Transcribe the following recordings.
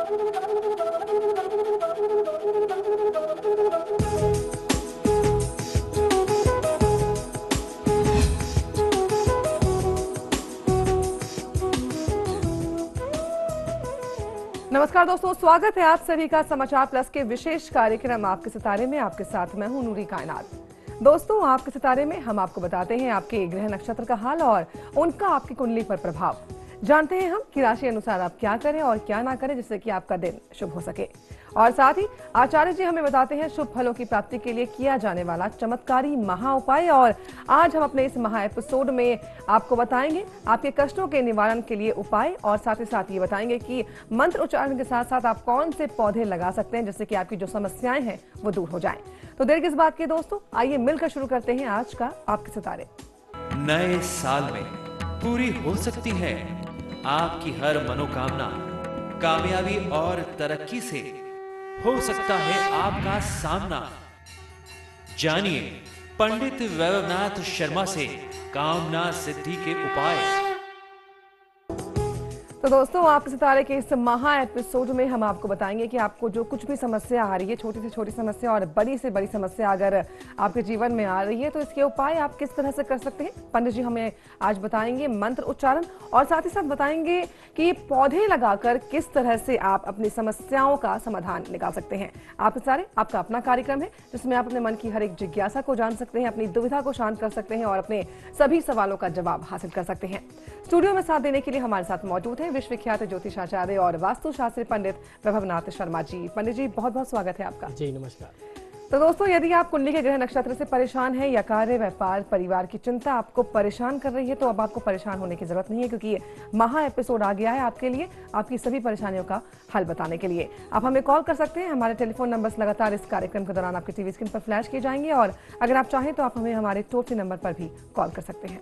नमस्कार दोस्तों, स्वागत है आप सभी का समाचार प्लस के विशेष कार्यक्रम आपके सितारे में। आपके साथ मैं हूं नूरी कायनात। दोस्तों, आपके सितारे में हम आपको बताते हैं आपके ग्रह नक्षत्र का हाल और उनका आपकी कुंडली पर प्रभाव। जानते हैं हम कि राशि अनुसार आप क्या करें और क्या ना करें जिससे कि आपका दिन शुभ हो सके। और साथ ही आचार्य जी हमें बताते हैं शुभ फलों की प्राप्ति के लिए किया जाने वाला चमत्कारी महा उपाय। और आज हम अपने इस महा एपिसोड में आपको बताएंगे आपके कष्टों के निवारण के लिए उपाय, और साथ ही साथ ये बताएंगे कि मंत्र उच्चारण के साथ साथ आप कौन से पौधे लगा सकते हैं जिससे कि आपकी जो समस्याएं हैं वो दूर हो जाएं। तो देर किस बात की दोस्तों, आइए मिलकर शुरू करते हैं आज का आपके सितारे। नए साल में पूरी हो सकती है आपकी हर मनोकामना। कामयाबी और तरक्की से हो सकता है आपका सामना। जानिए पंडित वैभवनाथ शर्मा से कामना सिद्धि के उपाय। तो दोस्तों, आपके सितारे के इस महा एपिसोड में हम आपको बताएंगे कि आपको जो कुछ भी समस्या आ रही है, छोटी से छोटी समस्या और बड़ी से बड़ी समस्या अगर आपके जीवन में आ रही है तो इसके उपाय आप किस तरह से कर सकते हैं। पंडित जी हमें आज बताएंगे मंत्र उच्चारण, और साथ ही साथ बताएंगे कि पौधे लगाकर किस तरह से आप अपनी समस्याओं का समाधान निकाल सकते हैं। आपके सितारे आपका अपना कार्यक्रम है जिसमें आप अपने मन की हर एक जिज्ञासा को जान सकते हैं, अपनी दुविधा को शांत कर सकते हैं और अपने सभी सवालों का जवाब हासिल कर सकते हैं। स्टूडियो में साथ देने के लिए हमारे साथ मौजूद है विश्वविख्यात ज्योतिषाचार्य और वास्तुशास्त्री पंडित वैभवनाथ शर्मा जी। पंडित जी, बहुत बहुत स्वागत है आपका। जी नमस्कार। तो दोस्तों, यदि आप कुंडली के ग्रह नक्षत्र से परेशान हैं या कार्य, व्यापार, परिवार की चिंता आपको परेशान कर रही है तो अब आपको परेशान होने की जरूरत नहीं है, क्योंकि महा एपिसोड आ गया है आपके लिए, आपकी सभी परेशानियों का हल बताने के लिए। आप हमें कॉल कर सकते हैं। हमारे टेलीफोन नंबर्स लगातार इस कार्यक्रम के दौरान आपकी टीवी स्क्रीन पर फ्लैश किए जाएंगे, और अगर आप चाहें तो आप हमें हमारे टोल फ्री नंबर पर भी कॉल कर सकते हैं।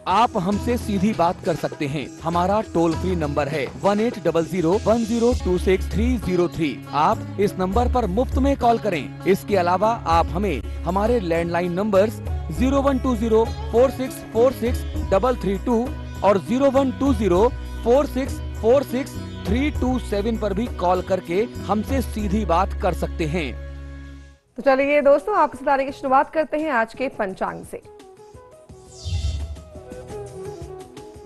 आप हमसे सीधी बात कर सकते हैं। हमारा टोल फ्री नंबर है 180010263003। आप इस नंबर पर मुफ्त में कॉल करें। इसके अलावा आप हमें हमारे लैंडलाइन नंबर्स 012046463332 और 012046463327 पर भी कॉल करके हमसे सीधी बात कर सकते हैं। तो चलिए दोस्तों, आपके सितारे की शुरुआत करते हैं आज के पंचांग से।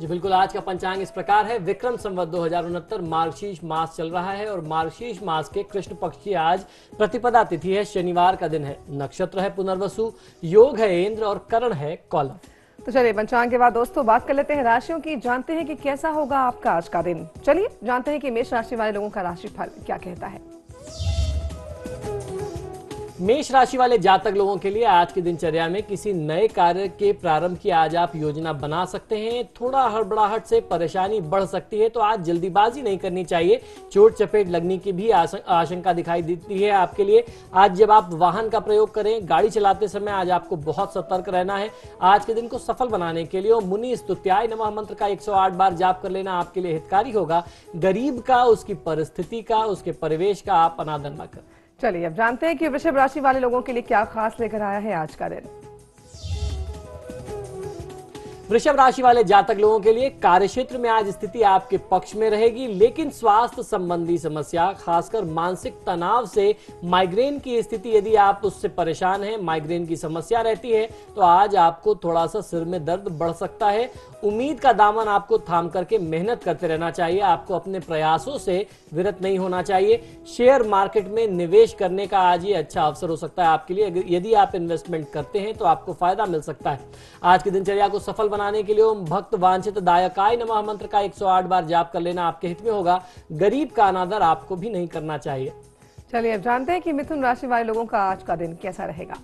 जी बिल्कुल, आज का पंचांग इस प्रकार है। विक्रम संवत 2069 मार्गशीर्ष मास चल रहा है और मार्गशीर्ष मास के कृष्ण पक्ष की आज प्रतिपदा तिथि है, शनिवार का दिन है। नक्षत्र है पुनर्वसु, योग है इंद्र और करण है कौलव। तो चलिए पंचांग के बाद दोस्तों बात कर लेते हैं राशियों की। जानते हैं कि कैसा होगा आपका आज का दिन। चलिए जानते हैं कि मेष राशि वाले लोगों का राशिफल क्या कहता है। मेष राशि वाले जातक लोगों के लिए आज की दिनचर्या में किसी नए कार्य के प्रारंभ की आज आप योजना बना सकते हैं। थोड़ा हड़बड़ाहट से परेशानी बढ़ सकती है, तो आज जल्दीबाजी नहीं करनी चाहिए। चोट चपेट लगने की भी आशंका दिखाई देती है आपके लिए। आज जब आप वाहन का प्रयोग करें, गाड़ी चलाते समय आज आपको बहुत सतर्क रहना है। आज के दिन को सफल बनाने के लिए मुनि स्तुत्याय नमः मंत्र का 108 बार जाप कर लेना आपके लिए हितकारी होगा। गरीब का, उसकी परिस्थिति का, उसके परिवेश का आप अनादर न करें। चलिए अब जानते हैं कि वृषभ राशि वाले लोगों के लिए क्या खास लेकर आया है आज का दिन। वृषभ राशि वाले जातक लोगों के लिए कार्यक्षेत्र में आज स्थिति आपके पक्ष में रहेगी, लेकिन स्वास्थ्य संबंधी समस्या, खासकर मानसिक तनाव से माइग्रेन की स्थिति, यदि आप उससे परेशान हैं, माइग्रेन की समस्या रहती है, तो आज आपको थोड़ा सा सिर में दर्द बढ़ सकता है। उम्मीद का दामन आपको थाम करके मेहनत करते रहना चाहिए। आपको अपने प्रयासों से विरत नहीं होना चाहिए। शेयर मार्केट में निवेश करने का आज ये अच्छा अवसर हो सकता है आपके लिए। यदि आप इन्वेस्टमेंट करते हैं तो आपको फायदा मिल सकता है। आज की दिनचर्या को सफल बनाने के लिए ओम भक्त वांछित दायकाय नमः मंत्र का 108 बार जाप कर लेना आपके हित में होगा। गरीब का अनादर आपको भी नहीं करना चाहिए। चलिए अब जानते हैं कि मिथुन राशि वाले लोगों का आज का दिन कैसा रहेगा।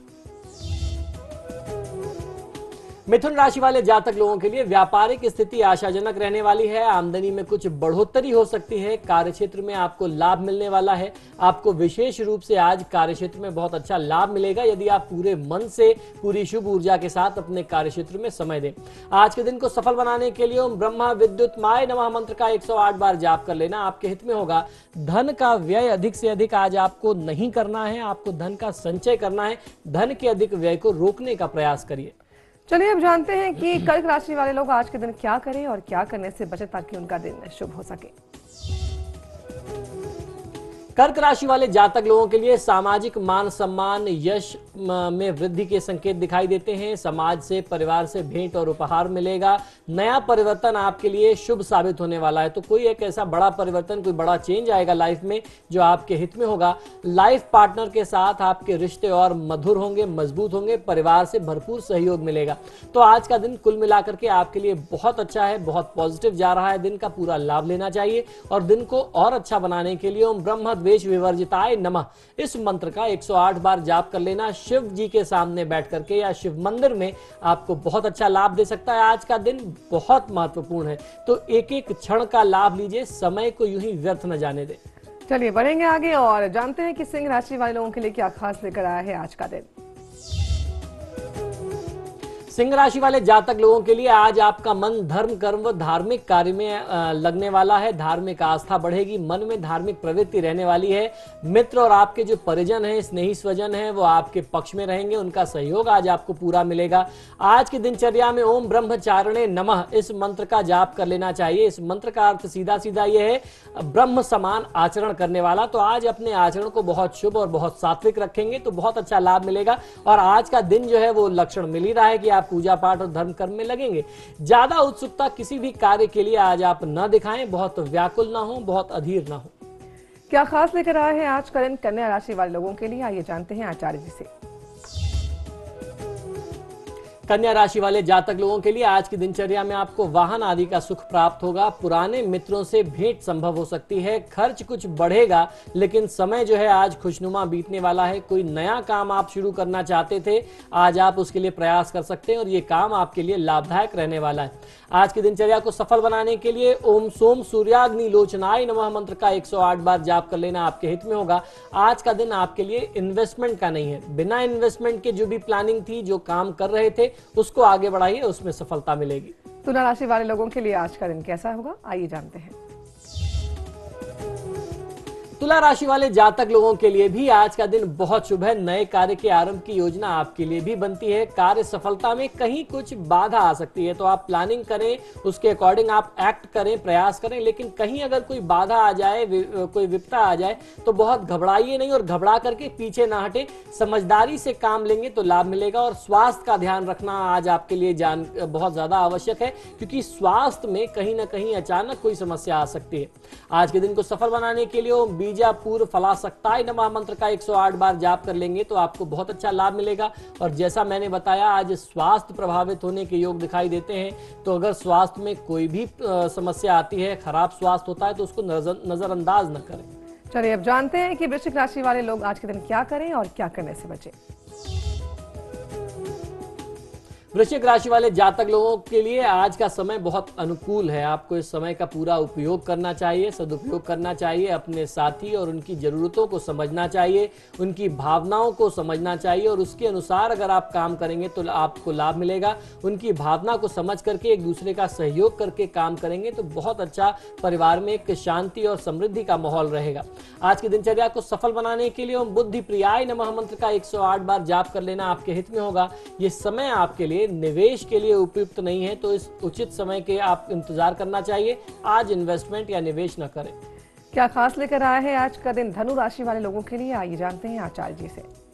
मिथुन राशि वाले जातक लोगों के लिए व्यापारिक स्थिति आशाजनक रहने वाली है। आमदनी में कुछ बढ़ोतरी हो सकती है। कार्यक्षेत्र में आपको लाभ मिलने वाला है। आपको विशेष रूप से आज कार्यक्षेत्र में बहुत अच्छा लाभ मिलेगा यदि आप पूरे मन से, पूरी शुभ ऊर्जा के साथ अपने कार्यक्षेत्र में समय दें। आज के दिन को सफल बनाने के लिए ओम ब्रह्मा विद्युत माय नमः मंत्र का 108 बार जाप कर लेना आपके हित में होगा। धन का व्यय अधिक से अधिक आज आपको नहीं करना है। आपको धन का संचय करना है। धन के अधिक व्यय को रोकने का प्रयास करिए। चलिए अब जानते हैं कि कर्क राशि वाले लोग आज के दिन क्या करें और क्या करने से बचे ताकि उनका दिन शुभ हो सके। कर्क राशि वाले जातक लोगों के लिए सामाजिक मान सम्मान यश में वृद्धि के संकेत दिखाई देते हैं। समाज से परिवार से भेंट और उपहार मिलेगा। नया परिवर्तन आपके लिए शुभ साबित होने वाला है। तो कोई एक ऐसा बड़ा परिवर्तन, कोई बड़ा चेंज आएगा लाइफ में जो आपके हित में होगा। लाइफ पार्टनर के साथ आपके रिश्ते और मधुर होंगे, मजबूत होंगे। परिवार से भरपूर सहयोग मिलेगा। तो आज का दिन कुल मिलाकर के आपके लिए बहुत अच्छा है, बहुत पॉजिटिव जा रहा है। दिन का पूरा लाभ लेना चाहिए और दिन को और अच्छा बनाने के लिए ओम ब्रह्म द्वेष विवर्जिताय नमः इस मंत्र का 108 बार जाप कर लेना शिव जी के सामने बैठ करके या शिव मंदिर में आपको बहुत अच्छा लाभ दे सकता है। आज का दिन बहुत महत्वपूर्ण है, तो एक एक क्षण का लाभ लीजिए, समय को यूं ही व्यर्थ न जाने दें। चलिए बढ़ेंगे आगे और जानते हैं कि सिंह राशि वाले लोगों के लिए क्या खास लेकर आया है आज का दिन। सिंह राशि वाले जातक लोगों के लिए आज आपका मन धर्म कर्म व धार्मिक कार्य में लगने वाला है। धार्मिक आस्था बढ़ेगी, मन में धार्मिक प्रवृत्ति रहने वाली है। मित्र और आपके जो परिजन हैं, स्नेही स्वजन हैं, वो आपके पक्ष में रहेंगे। उनका सहयोग आज आपको पूरा मिलेगा। आज की दिनचर्या में ओम ब्रह्मचारिणे नमः इस मंत्र का जाप कर लेना चाहिए। इस मंत्र का अर्थ सीधा सीधा यह है ब्रह्म समान आचरण करने वाला। तो आज अपने आचरण को बहुत शुभ और बहुत सात्विक रखेंगे तो बहुत अच्छा लाभ मिलेगा। और आज का दिन जो है वो लक्षण मिल ही रहा है कि आप पूजा पाठ और धर्म कर्म में लगेंगे। ज्यादा उत्सुकता किसी भी कार्य के लिए आज आप न दिखाएं, बहुत व्याकुल ना हो, बहुत अधीर ना हो। क्या खास लेकर आए हैं आज का दिन कन्या राशि वाले लोगों के लिए, आइए जानते हैं आचार्य जी से। कन्या राशि वाले जातक लोगों के लिए आज की दिनचर्या में आपको वाहन आदि का सुख प्राप्त होगा। पुराने मित्रों से भेंट संभव हो सकती है। खर्च कुछ बढ़ेगा लेकिन समय जो है आज खुशनुमा बीतने वाला है। कोई नया काम आप शुरू करना चाहते थे, आज आप उसके लिए प्रयास कर सकते हैं और ये काम आपके लिए लाभदायक रहने वाला है। आज की दिनचर्या को सफल बनाने के लिए ओम सोम सूर्याग्नि लोचनाय नमः मंत्र का 108 बार जाप कर लेना आपके हित में होगा। आज का दिन आपके लिए इन्वेस्टमेंट का नहीं है। बिना इन्वेस्टमेंट के जो भी प्लानिंग थी, जो काम कर रहे थे, उसको आगे बढ़ाइए, उसमें सफलता मिलेगी। तुला राशि वाले लोगों के लिए आज का दिन कैसा होगा, आइए जानते हैं। तुला राशि वाले जातक लोगों के लिए भी आज का दिन बहुत शुभ है। नए कार्य के आरंभ की योजना आपके लिए भी बनती है। कार्य सफलता में कहीं कुछ बाधा आ सकती है, तो आप प्लानिंग करें, उसके अकॉर्डिंग आप एक्ट करें, प्रयास करें। लेकिन कहीं अगर कोई बाधा आ जाए, कोई विपदा आ जाए तो बहुत घबराइए नहीं और घबरा करके पीछे ना हटे। समझदारी से काम लेंगे तो लाभ मिलेगा। और स्वास्थ्य का ध्यान रखना आज आपके लिए बहुत ज्यादा आवश्यक है, क्योंकि स्वास्थ्य में कहीं ना कहीं अचानक कोई समस्या आ सकती है। आज के दिन को सफल बनाने के लिए बीजापुर फलासक्ताय नमः मंत्र का 108 बार जाप कर लेंगे तो आपको बहुत अच्छा लाभ मिलेगा। और जैसा मैंने बताया, आज स्वास्थ्य प्रभावित होने के योग दिखाई देते हैं। तो अगर स्वास्थ्य में कोई भी समस्या आती है, खराब स्वास्थ्य होता है, तो उसको नजरअंदाज न करें। चलिए अब जानते हैं कि वृश्चिक राशि वाले लोग आज के दिन क्या करें और क्या करने से बचें। वृश्चिक राशि वाले जातक लोगों के लिए आज का समय बहुत अनुकूल है। आपको इस समय का पूरा उपयोग करना चाहिए, सदुपयोग करना चाहिए। अपने साथी और उनकी जरूरतों को समझना चाहिए, उनकी भावनाओं को समझना चाहिए और उसके अनुसार अगर आप काम करेंगे तो आपको लाभ मिलेगा। उनकी भावना को समझ करके एक दूसरे का सहयोग करके काम करेंगे तो बहुत अच्छा परिवार में एक शांति और समृद्धि का माहौल रहेगा। आज की दिनचर्या को सफल बनाने के लिए ओम बुद्धि प्रियाय नमः मंत्र का 108 बार जाप कर लेना आपके हित में होगा। ये समय आपके लिए निवेश के लिए उपयुक्त नहीं है, तो इस उचित समय के आप इंतजार करना चाहिए। आज इन्वेस्टमेंट या निवेश न करें। क्या खास लेकर आया है आज का दिन धनु राशि वाले लोगों के लिए, आइए जानते हैं आचार्य जी से।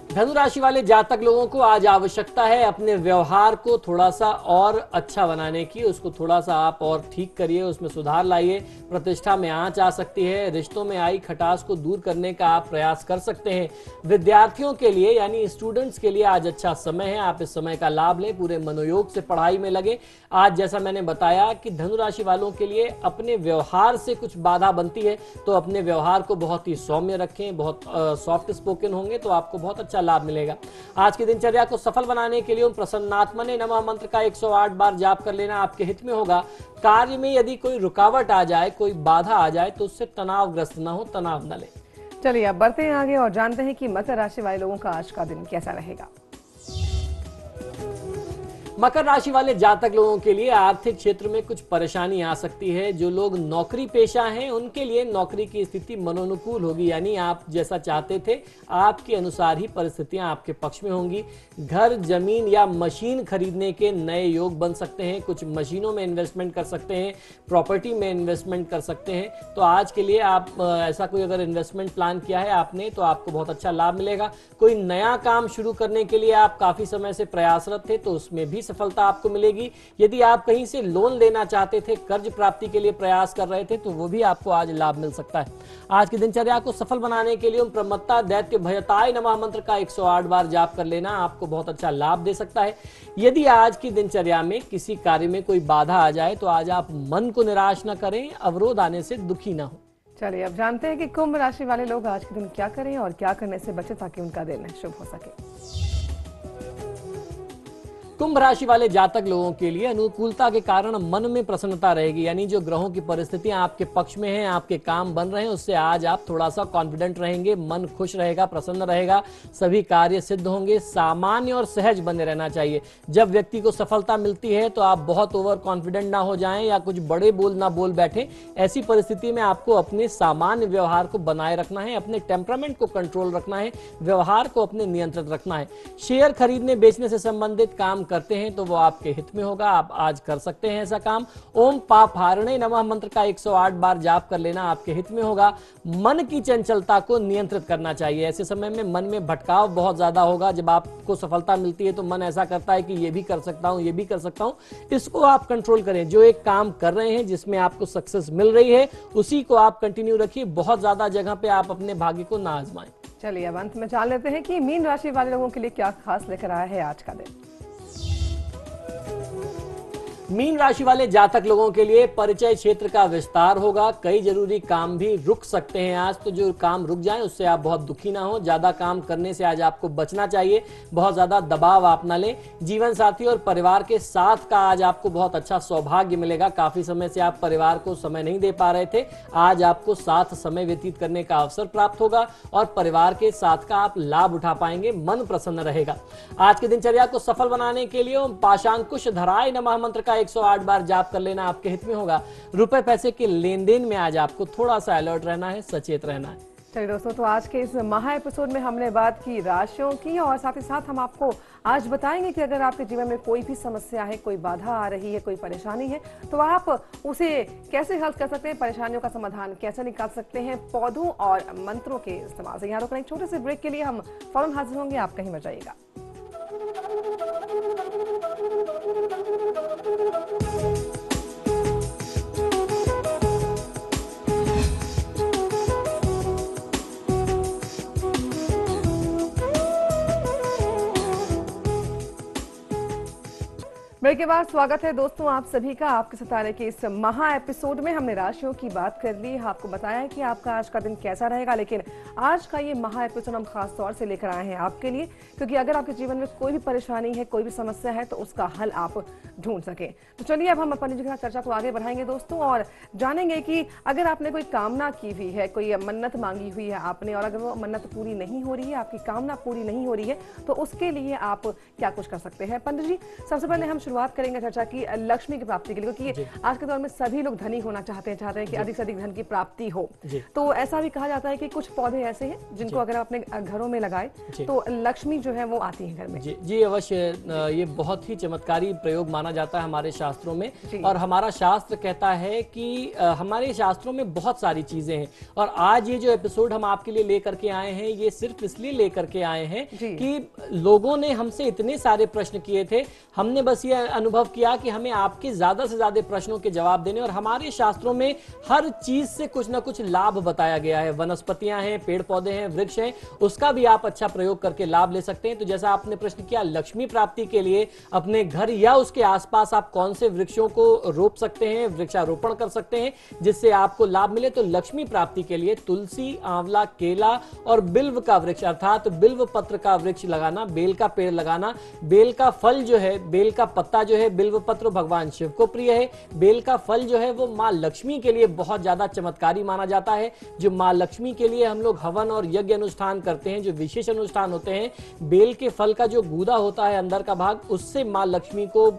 धनु राशि वाले जातक लोगों को आज आवश्यकता है अपने व्यवहार को थोड़ा सा और अच्छा बनाने की। उसको थोड़ा सा आप और ठीक करिए, उसमें सुधार लाइए। प्रतिष्ठा में आंच आ सकती है। रिश्तों में आई खटास को दूर करने का आप प्रयास कर सकते हैं। विद्यार्थियों के लिए यानी स्टूडेंट्स के लिए आज अच्छा समय है। आप इस समय का लाभ लें, पूरे मनोयोग से पढ़ाई में लगे। आज जैसा मैंने बताया कि धनु राशि वालों के लिए अपने व्यवहार से कुछ बाधा बनती है, तो अपने व्यवहार को बहुत ही सौम्य रखें, बहुत सॉफ्ट स्पोकन होंगे तो आपको बहुत अच्छा लाभ मिलेगा। आज की दिनचर्या को सफल बनाने के लिए ओम प्रसन्नात्मने नमः मंत्र का 108 बार जाप कर लेना आपके हित में होगा। कार्य में यदि कोई रुकावट आ जाए, कोई बाधा आ जाए तो उससे तनावग्रस्त ना हो, तनाव न ले। चलिए अब बढ़ते हैं आगे और जानते हैं कि मकर राशि वाले लोगों का आज का दिन कैसा रहेगा। मकर राशि वाले जातक लोगों के लिए आर्थिक क्षेत्र में कुछ परेशानी आ सकती है। जो लोग नौकरी पेशा हैं उनके लिए नौकरी की स्थिति मनोनुकूल होगी, यानी आप जैसा चाहते थे आपके अनुसार ही परिस्थितियां आपके पक्ष में होंगी। घर, जमीन या मशीन खरीदने के नए योग बन सकते हैं। कुछ मशीनों में इन्वेस्टमेंट कर सकते हैं, प्रॉपर्टी में इन्वेस्टमेंट कर सकते हैं। तो आज के लिए आप ऐसा कोई अगर इन्वेस्टमेंट प्लान किया है आपने तो आपको बहुत अच्छा लाभ मिलेगा। कोई नया काम शुरू करने के लिए आप काफी समय से प्रयासरत थे तो उसमें भी सफलता आपको मिलेगी। यदि आप कहीं से लोन लेना चाहते थे, कर्ज प्राप्ति के लिए प्रयास कर रहे थे तो वो भी आपको आज लाभ मिल सकता है। आज की दिनचर्या को सफल बनाने के लिए ओम प्रमत्ता दैत्य भयताय नमः मंत्र का 108 बार जाप कर लेना आपको बहुत अच्छा लाभ दे सकता है। यदि आज की दिनचर्या में किसी कार्य में कोई बाधा आ जाए तो आज आप मन को निराश न करें, अवरोध आने से दुखी ना हो। चलिए अब जानते हैं कि कुंभ राशि वाले लोग आज के दिन क्या करें और क्या करने से बचे ताकि उनका दिन शुभ हो सके। कुंभ राशि वाले जातक लोगों के लिए अनुकूलता के कारण मन में प्रसन्नता रहेगी, यानी जो ग्रहों की परिस्थितियां आपके पक्ष में हैं, आपके काम बन रहे हैं, उससे आज आप थोड़ा सा कॉन्फिडेंट रहेंगे, मन खुश रहेगा, प्रसन्न रहेगा, सभी कार्य सिद्ध होंगे। सामान्य और सहज बने रहना चाहिए। जब व्यक्ति को सफलता मिलती है तो आप बहुत ओवर कॉन्फिडेंट ना हो जाएं या कुछ बड़े बोल ना बोल बैठे। ऐसी परिस्थिति में आपको अपने सामान्य व्यवहार को बनाए रखना है, अपने टेम्परामेंट को कंट्रोल रखना है, व्यवहार को अपने नियंत्रित रखना है। शेयर खरीदने बेचने से संबंधित काम करते हैं तो वो आपके हित में होगा, आप आज कर सकते हैं ऐसा काम। ओम पापहारणे नमः मंत्र का 108 बार जाप कर लेना आपके हित में होगा। मन की चंचलता को नियंत्रित करना चाहिए। ऐसे समय में मन में भटकाव बहुत ज्यादा होगा। जब आपको सफलता मिलती है तो मन ऐसा करता है कि ये भी कर सकता हूं, ये भी कर सकता हूं। इसको आप कंट्रोल करें। जो एक काम कर रहे हैं जिसमें आपको सक्सेस मिल रही है उसी को आप कंटिन्यू रखिए। बहुत ज्यादा जगह पे आप अपने भाग्य को ना आजमाएं। चलिए अब अंत में जान लेते हैं कि मीन राशि वाले लोगों के लिए क्या खास लेकर आया है आज का दिन। मीन राशि वाले जातक लोगों के लिए परिचय क्षेत्र का विस्तार होगा। कई जरूरी काम भी रुक सकते हैं आज, तो जो काम रुक जाएं उससे आप बहुत दुखी ना हो। ज्यादा काम करने से आज आपको बचना चाहिए, बहुत ज्यादा दबाव आप ना लें। जीवन साथी और परिवार के साथ का आज आपको बहुत अच्छा सौभाग्य मिलेगा। काफी समय से आप परिवार को समय नहीं दे पा रहे थे, आज आपको साथ समय व्यतीत करने का अवसर प्राप्त होगा और परिवार के साथ का आप लाभ उठा पाएंगे, मन प्रसन्न रहेगा। आज की दिनचर्या को सफल बनाने के लिए ओम पाशांकुश धराय नमः मंत्र का 108 बार जाप कर लेना आपके हित में होगा। रुपए पैसे के लेन देन में आज आपको थोड़ा सा अलर्ट रहना है, सचेत रहना है। चलिए दोस्तों, तो आज के इस महा एपिसोड में हमने बात की राशियों की और साथ ही साथ हम आपको आज बताएंगे कि अगर आपके जीवन में कोई भी समस्या है, कोई बाधा आ रही है, कोई परेशानी है तो आप उसे कैसे हल कर सकते हैं, परेशानियों का समाधान कैसे निकाल सकते हैं पौधों और मंत्रों के इस्तेमाल से। यहाँ रुकना एक छोटे से ब्रेक के लिए, हम फौरन हाजिर होंगे, आप कहीं मत जाइएगा। ब्रेक के बाद स्वागत है दोस्तों आप सभी का आपके सितारे के इस महा एपिसोड में। हमने राशियों की बात कर ली, आपको बताया कि आपका आज का दिन कैसा रहेगा, लेकिन आज का ये महा एपिसोड हम खास तौर से लेकर आए हैं आपके लिए, क्योंकि अगर आपके जीवन में कोई भी परेशानी है, कोई भी समस्या है तो उसका हल आप ढूंढ सके। तो चलिए अब हम अपन जी के साथ चर्चा को आगे बढ़ाएंगे दोस्तों और जानेंगे कि अगर आपने कोई कामना की हुई है, कोई मन्नत मांगी हुई है आपने, और अगर वो मन्नत पूरी नहीं हो रही है, आपकी कामना पूरी नहीं हो रही है, तो उसके लिए आप क्या कुछ कर सकते हैं। पंडित जी, सबसे पहले हम शुरुआत करेंगे चर्चा की लक्ष्मी की प्राप्ति के लिए, क्योंकि आज के दौर में सभी लोग धनी होना चाहते हैं कि अधिक से अधिक धन की प्राप्ति हो। तो ऐसा भी कहा जाता है कि कुछ पौधे ऐसे हैं जिनको अगर आप अपने घरों में लगाए तो लक्ष्मी जो है वो आती है घर में। जी अवश्य, ये बहुत ही चमत्कारी प्रयोग माना जाता है हमारे शास्त्रों में। और हमारा शास्त्र कहता है कि हमारे शास्त्रों में बहुत सारी चीजें हैं, और आज ये जो एपिसोड हम आपके लिए लेकर के आए हैं ये सिर्फ इसलिए लेकर के आए हैं कि लोगों ने हमसे इतने सारे प्रश्न किए थे, हमने बस ये अनुभव किया कि हमें आपके ज्यादा से ज्यादा प्रश्नों के जवाब देने, और हमारे शास्त्रों में हर चीज से कुछ ना कुछ लाभ बताया गया है। वनस्पतियां हैं, पेड़ पौधे हैं, वृक्ष हैं, उसका भी आप अच्छा प्रयोग करके लाभ ले सकते हैं। तो जैसा आपने प्रश्न किया, लक्ष्मी प्राप्ति के लिए अपने घर या उसके आसपास आप कौन से वृक्षों को रोप सकते हैं, वृक्षारोपण कर सकते हैं जिससे आपको लाभ मिले। तो लक्ष्मी प्राप्ति के लिए तुलसी, आंवला, केला और बिल्व का वृक्ष अर्थात बिल्व पत्र का वृक्ष लगाना, बेल का पेड़ लगाना, बेल का फल जो है, बेल का पत्ता जो है बिल्व पत्र भगवान शिव को प्रिय है। बेल का फल जो है वो माँ लक्ष्मी के लिए बहुत ज्यादा चमत्कारी माना जाता है। जो माँ लक्ष्मी के लिए हम लोग हवन और यज्ञ अनुष्ठान करते हैं, जो विशेष अनुष्ठान होते हैं, बेल के फल का जो गूदा होता है अंदर का भाग, उससे माँ लक्ष्मी को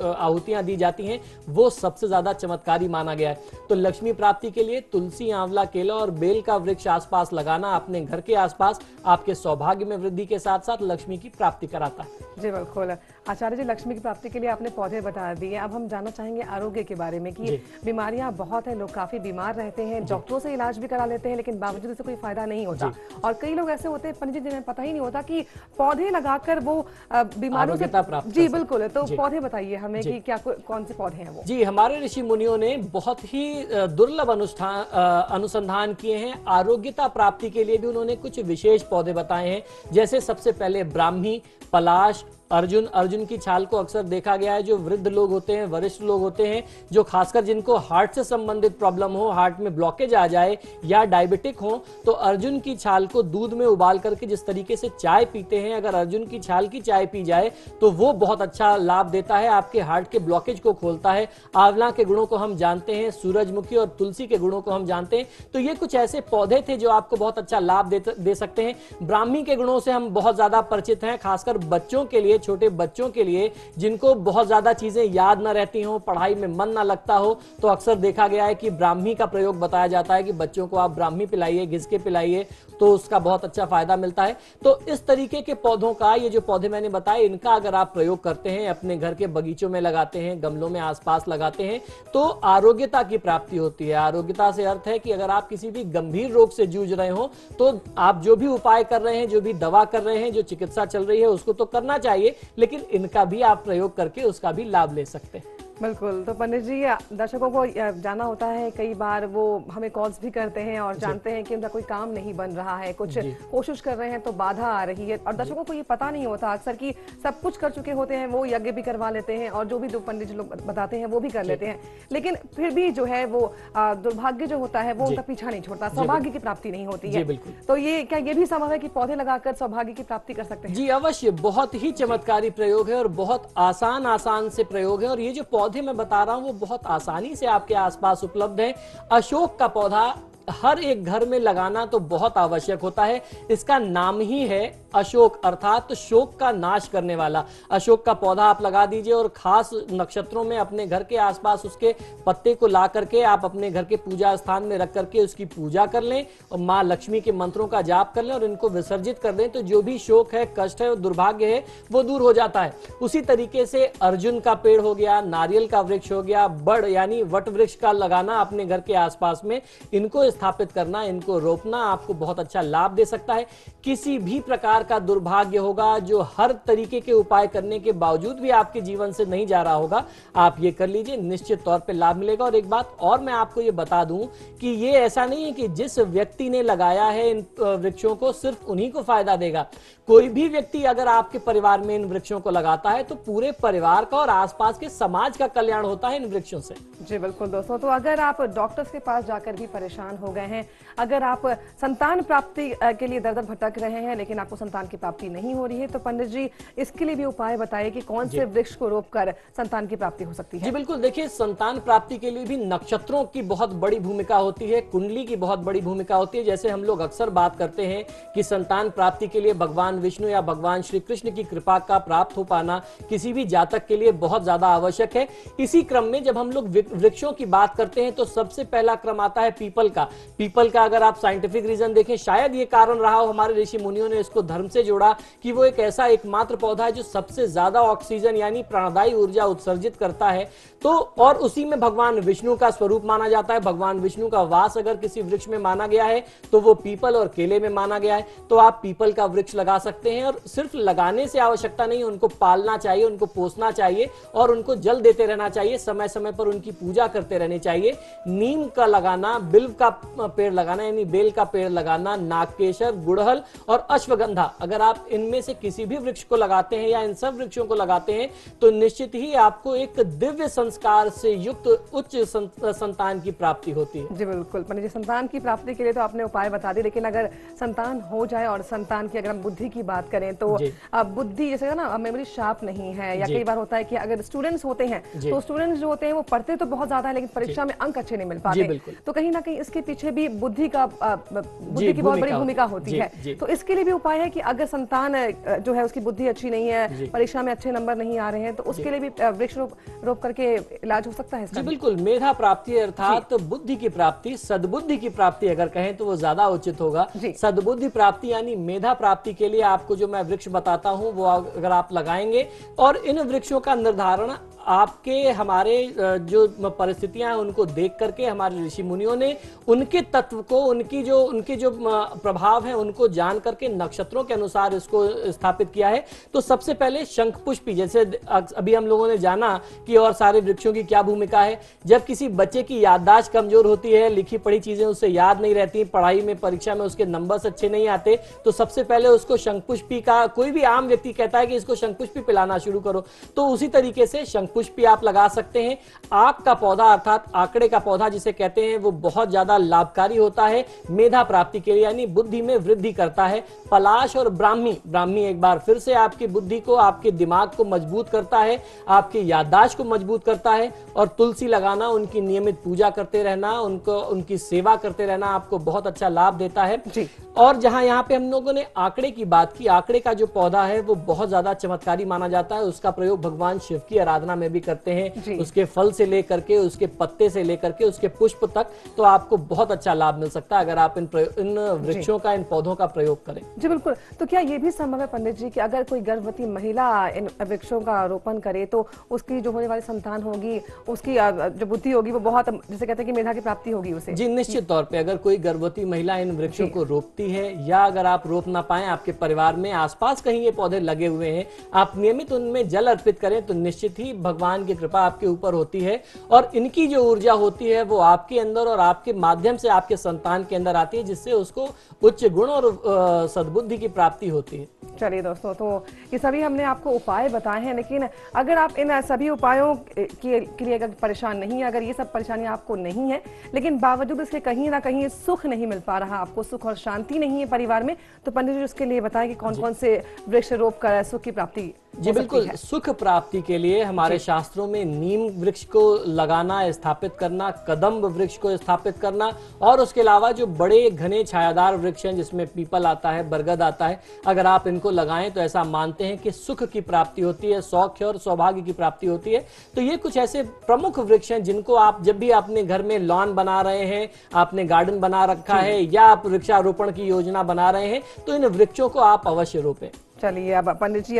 आहुतियां दी जाती हैं, वो सबसे ज्यादा चमत्कारी माना गया है। तो लक्ष्मी प्राप्ति के लिए तुलसी, आंवला, केला और बेल का वृक्ष आसपास लगाना अपने घर के आसपास आपके सौभाग्य में वृद्धि के साथ साथ लक्ष्मी की प्राप्ति कराता है। जी बिल्कुल आचार्य जी, लक्ष्मी की प्राप्ति के लिए आपने पौधे बता दिए। अब हम जानना चाहेंगे आरोग्य के बारे में कि बीमारियां बहुत है, लोग काफी बीमार रहते हैं, डॉक्टरों से इलाज भी करा लेते हैं, लेकिन बावजूद इससे कोई फायदा नहीं होता। और कई लोग ऐसे होते हैं पंडित जी, जिन्हें पता ही नहीं होता कि पौधे लगाकर वो बीमारियों से प्राप्त। जी बिल्कुल, तो पौधे बताइए हमें कि क्या कौन से पौधे हैं वो। जी, हमारे ऋषि मुनियों ने बहुत ही दुर्लभ अनुसंधान किए हैं। आरोग्यता प्राप्ति के लिए भी उन्होंने कुछ विशेष पौधे बताए हैं। जैसे सबसे पहले ब्राह्मी, पलाश, अर्जुन की छाल को अक्सर देखा गया है जो वृद्ध लोग होते हैं, वरिष्ठ लोग होते हैं, जो खासकर जिनको हार्ट से संबंधित प्रॉब्लम हो, हार्ट में ब्लॉकेज आ जाए या डायबिटिक हो, तो अर्जुन की छाल को दूध में उबाल करके जिस तरीके से चाय पीते हैं, अगर अर्जुन की छाल की चाय पी जाए तो वो बहुत अच्छा लाभ देता है, आपके हार्ट के ब्लॉकेज को खोलता है। आंवला के गुणों को हम जानते हैं, सूरजमुखी और तुलसी के गुणों को हम जानते हैं। तो ये कुछ ऐसे पौधे थे जो आपको बहुत अच्छा लाभ दे सकते हैं। ब्राह्मी के गुणों से हम बहुत ज्यादा परिचित हैं, खासकर बच्चों के लिए, छोटे बच्चों के लिए जिनको बहुत ज्यादा चीजें याद न रहती हो, पढ़ाई में मन ना लगता हो, तो अक्सर देखा गया है कि ब्राह्मी का प्रयोग बताया जाता है कि बच्चों को आप ब्राह्मी पिलाइए, घिस के पिलाइए, तो उसका बहुत अच्छा फायदा मिलता है। तो इस तरीके के पौधों का, ये जो पौधे मैंने बताए, इनका अगर आप प्रयोग करते हैं, अपने घर के बगीचों में लगाते हैं, गमलों में आसपास लगाते हैं, तो आरोग्यता की प्राप्ति होती है। आरोग्यता से अर्थ है कि अगर आप किसी भी गंभीर रोग से जूझ रहे हो तो आप जो भी उपाय कर रहे हैं, जो भी दवा कर रहे हैं, जो चिकित्सा चल रही है, उसको तो करना चाहिए, लेकिन इनका भी आप प्रयोग करके उसका भी लाभ ले सकते हैं। बिल्कुल। तो पंडित जी, दर्शकों को जाना होता है, कई बार वो हमें कॉल्स भी करते हैं और जानते हैं कि उनका कोई काम नहीं बन रहा है, कुछ कोशिश कर रहे हैं तो बाधा आ रही है, और दर्शकों को ये पता नहीं होता अक्सर कि सब कुछ कर चुके होते हैं, वो यज्ञ भी करवा लेते हैं और जो भी दो पंडित जी लोग बताते हैं वो भी कर लेते हैं, लेकिन फिर भी जो है वो दुर्भाग्य जो होता है वो उनका पीछा नहीं छोड़ता, सौभाग्य की प्राप्ति नहीं होती है। तो ये क्या ये भी संभव है कि पौधे लगाकर सौभाग्य की प्राप्ति कर सकते हैं? जी अवश्य, बहुत ही चमत्कारी प्रयोग है और बहुत आसान से प्रयोग है। और ये जो पौधे मैं बता रहा हूं वो बहुत आसानी से आपके आसपास उपलब्ध है। अशोक का पौधा हर एक घर में लगाना तो बहुत आवश्यक होता है। इसका नाम ही है अशोक, अर्थात तो शोक का नाश करने वाला। अशोक का पौधा आप लगा दीजिए और खास नक्षत्रों में अपने घर के आसपास उसके पत्ते को ला करके आप अपने घर के पूजा स्थान में रख करके उसकी पूजा कर लें और माँ लक्ष्मी के मंत्रों का जाप कर लें और इनको विसर्जित कर दें, तो जो भी शोक है, कष्ट है, दुर्भाग्य है, वो दूर हो जाता है। उसी तरीके से अर्जुन का पेड़ हो गया, नारियल का वृक्ष हो गया, बड़ यानी वट वृक्ष का लगाना अपने घर के आसपास में, इनको स्थापित करना, इनको रोपना आपको बहुत अच्छा लाभ दे सकता है। किसी भी प्रकार का दुर्भाग्य होगा जो हर तरीके के उपाय करने के बावजूद भी आपके जीवन से नहीं जा रहा होगा, आप ये कर लीजिए, निश्चित तौर पे लाभ मिलेगा। और एक बात और मैं आपको ये बता दूं कि ये ऐसा नहीं है कि जिस व्यक्ति ने लगाया है इन वृक्षों को सिर्फ उन्हीं को फायदा देगा। कोई भी व्यक्ति अगर आपके परिवार में इन वृक्षों को लगाता है तो पूरे परिवार का और आसपास के समाज का कल्याण होता है इन वृक्षों से। जी बिल्कुल दोस्तों, तो अगर आप डॉक्टर्स के पास जाकर भी परेशान हो गए हैं, अगर आप संतान प्राप्ति के लिए दर दर भटक रहे हैं लेकिन आपको संतान की प्राप्ति नहीं हो रही है, तो पंडित जी इसके लिए भी उपाय बताइए कि कौन से वृक्ष को रोपकर संतान की प्राप्ति हो सकती है। जी बिल्कुल, देखिए संतान प्राप्ति के लिए भी नक्षत्रों की बहुत बड़ी भूमिका होती है, कुंडली की बहुत बड़ी भूमिका होती है। जैसे हम लोग अक्सर बात करते हैं कि संतान प्राप्ति के लिए भगवान विष्णु या भगवान श्री कृष्ण की कृपा का प्राप्त हो पाना किसी भी जातक के लिए बहुत ज्यादा आवश्यक है। इसी क्रम में जब हम लोग वृक्षों की बात करते हैं तो सबसे पहला क्रम आता है पीपल का। पीपल का अगर आप साइंटिफिक रीजन देखें, शायद ये कारण रहा हो हमारे ऋषि मुनियों ने इसको धर्म से जोड़ा कि वो एक ऐसा एकमात्र पौधा है जो सबसे ज्यादा ऑक्सीजन यानी प्राणदायी ऊर्जा उत्सर्जित करता है। तो और उसी में भगवान विष्णु का स्वरूप माना जाता है। भगवान विष्णु का वास अगर किसी वृक्ष में माना गया है तो वो पीपल और केले में माना गया है। तो आप पीपल का वृक्ष लगा सकते हैं और सिर्फ लगाने से आवश्यकता नहीं, उनको पालना चाहिए, उनको पोसना चाहिए और उनको जल देते रहना चाहिए, समय समय पर उनकी पूजा करते रहनी चाहिए। नीम का लगाना, बिल्व का पेड़ लगाना, यानी बेल का पेड़ लगाना, नागकेशर, गुड़हल और अश्वगंधा, अगर आप इनमें से किसी भी वृक्ष को लगाते हैं या इन सब वृक्षों को लगाते हैं तो निश्चित ही आपको एक दिव्य संस्कार से युक्त उच्च संतान की प्राप्ति होती है। जी बिल्कुल पंडित जी, संतान की प्राप्ति के लिए तो आपने उपाय बता दिए, लेकिन अगर संतान हो जाए और संतान की अगर हम बुद्धि की बात करें तो बुद्धि जैसे ना मेमोरी शार्प नहीं है, या कई बार होता है कि अगर स्टूडेंट्स होते हैं तो स्टूडेंट्स जो होते हैं वो पढ़ते तो बहुत ज्यादा है लेकिन परीक्षा में अंक अच्छे नहीं मिल पाते, तो कहीं ना कहीं इसके पीछे भी बुद्धि की बहुत बड़ी भूमिका होती है। तो इसके लिए भी उपाय है कि अगर संतान जो है उसकी बुद्धि अच्छी नहीं है, परीक्षा में अच्छे नंबर नहीं आ रहे हैं, तो उसके लिए भी वृक्ष रोप करके इलाज हो सकता है इसका? जी बिल्कुल, मेधा प्राप्ति अर्थात बुद्धि की प्राप्ति, सद्बुद्धि की प्राप्ति अगर कहें तो वो ज्यादा उचित होगा। सद्बुद्धि प्राप्ति यानी मेधा प्राप्ति के लिए आपको जो मैं वृक्ष बताता हूं वो अगर आप लगाएंगे, और इन वृक्षों का निर्धारण आपके हमारे जो परिस्थितियां हैं उनको देख करके हमारे ऋषि मुनियों ने उनके तत्व को, उनके जो प्रभाव हैं उनको जान करके नक्षत्रों के अनुसार इसको स्थापित किया है। तो सबसे पहले शंखपुष्पी, जैसे अभी हम लोगों ने जाना कि और सारे वृक्षों की क्या भूमिका है। जब किसी बच्चे की याददाश्त कमजोर होती है, लिखी पढ़ी चीजें उससे याद नहीं रहती, पढ़ाई में परीक्षा में उसके नंबर्स अच्छे नहीं आते, तो सबसे पहले उसको शंखपुष्पी का, कोई भी आम व्यक्ति कहता है कि इसको शंखपुष्पी पिलाना शुरू करो, तो उसी तरीके से पुष्पी आप लगा सकते हैं। आक का पौधा अर्थात आंकड़े का पौधा जिसे कहते हैं वो बहुत ज्यादा लाभकारी होता है मेधा प्राप्ति के लिए, यानी बुद्धि में वृद्धि करता है। पलाश और ब्राह्मी एक बार फिर से आपकी बुद्धि को, आपके दिमाग को मजबूत करता है, आपकी याददाश्त को मजबूत करता है। और तुलसी लगाना, उनकी नियमित पूजा करते रहना, उनकी सेवा करते रहना आपको बहुत अच्छा लाभ देता है जी। और जहां यहाँ पे हम लोगों ने आंकड़े की बात की, आंकड़े का जो पौधा है वो बहुत ज्यादा चमत्कारी माना जाता है। उसका प्रयोग भगवान शिव की आराधना में भी करते हैं, उसके फल से लेकर के, उसके पत्ते से लेकर के, उसके पुष्प तक, तो आपको बहुत अच्छा लाभ मिल सकता है अगर आप इन वृक्षों का, इन पौधों का प्रयोग करें। जी बिल्कुल। तो क्या ये भी संभव है पंडित जी कि अगर कोई गर्भवती महिला इन वृक्षों का रोपण करे तो उसकी जो होने वाली संतान होगी, उसकी जो बुद्धि होगी वो बहुत, जैसे कहते हैं कि मेधा की प्राप्ति होगी उसे? जी निश्चित तौर पे अगर कोई गर्भवती महिला इन वृक्षों को रोपती है, या अगर आप रोप ना पाए, आपके परिवार में आसपास कहीं ये पौधे लगे हुए हैं, आप नियमित उनमें जल अर्पित करें तो निश्चित ही भगवान की कृपा आपके ऊपर होती है, और इनकी जो ऊर्जा होती है वो आपके अंदर और आपके माध्यम से आपके संतान के अंदर आती है, जिससे उसको उच्च गुण और सद्बुद्धि की प्राप्ति होती है। चलिए दोस्तों, तो ये सभी हमने आपको उपाय बताए हैं, लेकिन अगर आप इन सभी उपायों के लिए अगर परेशान नहीं है, अगर ये सब परेशानियां आपको नहीं है, लेकिन बावजूद इसके कहीं ना कहीं सुख नहीं मिल पा रहा, आपको सुख और शांति नहीं है परिवार में, तो पंडित जी उसके लिए बताएं कि कौन कौन से वृक्ष रोप कर सुख की प्राप्ति? जी बिल्कुल, सुख प्राप्ति के लिए हमारे शास्त्रों में नीम वृक्ष को लगाना, स्थापित करना, कदम्ब वृक्ष को स्थापित करना, और उसके अलावा जो बड़े घने छायादार वृक्ष हैं जिसमें पीपल आता है, बरगद आता है, अगर आप इनको लगाएं तो ऐसा मानते हैं कि सुख की प्राप्ति होती है, सौख्य और सौभाग्य की प्राप्ति होती है। तो ये कुछ ऐसे प्रमुख वृक्ष हैं जिनको आप जब भी अपने घर में लॉन बना रहे हैं, आपने गार्डन बना रखा है, या आप वृक्षारोपण की योजना बना रहे हैं, तो इन वृक्षों को आप अवश्य रोपें। चलिए अब पंडित जी,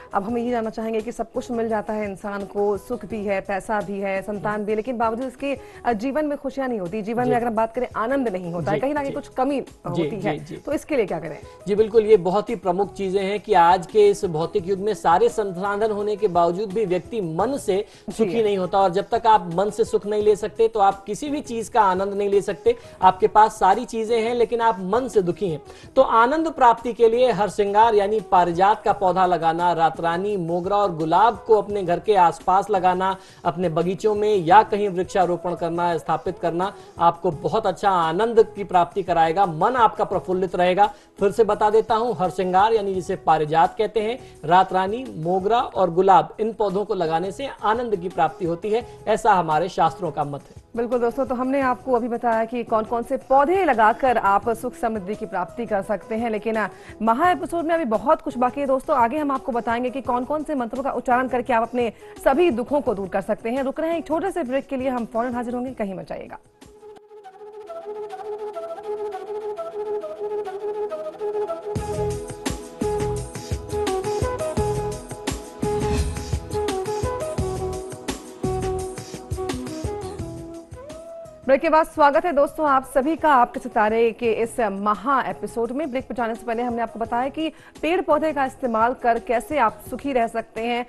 अब हम ये जानना चाहेंगे कि सब कुछ मिल जाता है इंसान को, सुख भी है, पैसा भी है, संतान भी है, लेकिन बावजूद इसके जीवन में खुशियां नहीं होती, जीवन में अगर हम बात करें आनंद नहीं होता है, कहीं ना कहीं कुछ कमी होती है, तो इसके लिए क्या करें? जी बिल्कुल, ये बहुत ही प्रमुख चीजें हैं कि आज के इस भौतिक युग में सारे संसाधन होने के बावजूद भी व्यक्ति मन से सुखी नहीं होता, और जब तक आप मन से सुख नहीं ले सकते तो आप किसी भी चीज का आनंद नहीं ले सकते। आपके पास सारी चीजें हैं लेकिन आप मन से दुखी हैं। तो आनंद प्राप्ति के लिए हर श्रृंगार यानी पारिजात का पौधा लगाना, रातरानी, मोगरा और गुलाब को अपने घर के आसपास लगाना, अपने बगीचों में या कहीं वृक्षारोपण करना, स्थापित करना आपको बहुत अच्छा आनंद की प्राप्ति कराएगा, मन आपका प्रफुल्लित रहेगा। फिर से बता देता हूं, हर श्रृंगार यानी जिसे पारिजात कहते हैं, रातरानी, मोगरा और गुलाब, इन पौधों को लगाने से आनंद की प्राप्ति होती है, ऐसा हमारे शास्त्रों का मत है। बिल्कुल दोस्तों, तो हमने आपको अभी बताया कि कौन कौन से पौधे लगाकर आप सुख समृद्धि की प्राप्ति कर सकते हैं, लेकिन महा एपिसोड में अभी बहुत कुछ बाकी है दोस्तों। आगे हम आपको बताएंगे कि कौन कौन से मंत्रों का उच्चारण करके आप अपने सभी दुखों को दूर कर सकते हैं। रुक रहे हैं एक छोटे से ब्रेक के लिए, हम फौरन हाजिर होंगे, कहीं मत जाइएगा। ब्रेक के बाद स्वागत है दोस्तों आप सभी का आपके सितारे के इस महा एपिसोड में। ब्रेक पर जाने से पहले हमने आपको बताया कि पेड़ पौधे का इस्तेमाल कर कैसे आप सुखी रह सकते हैं,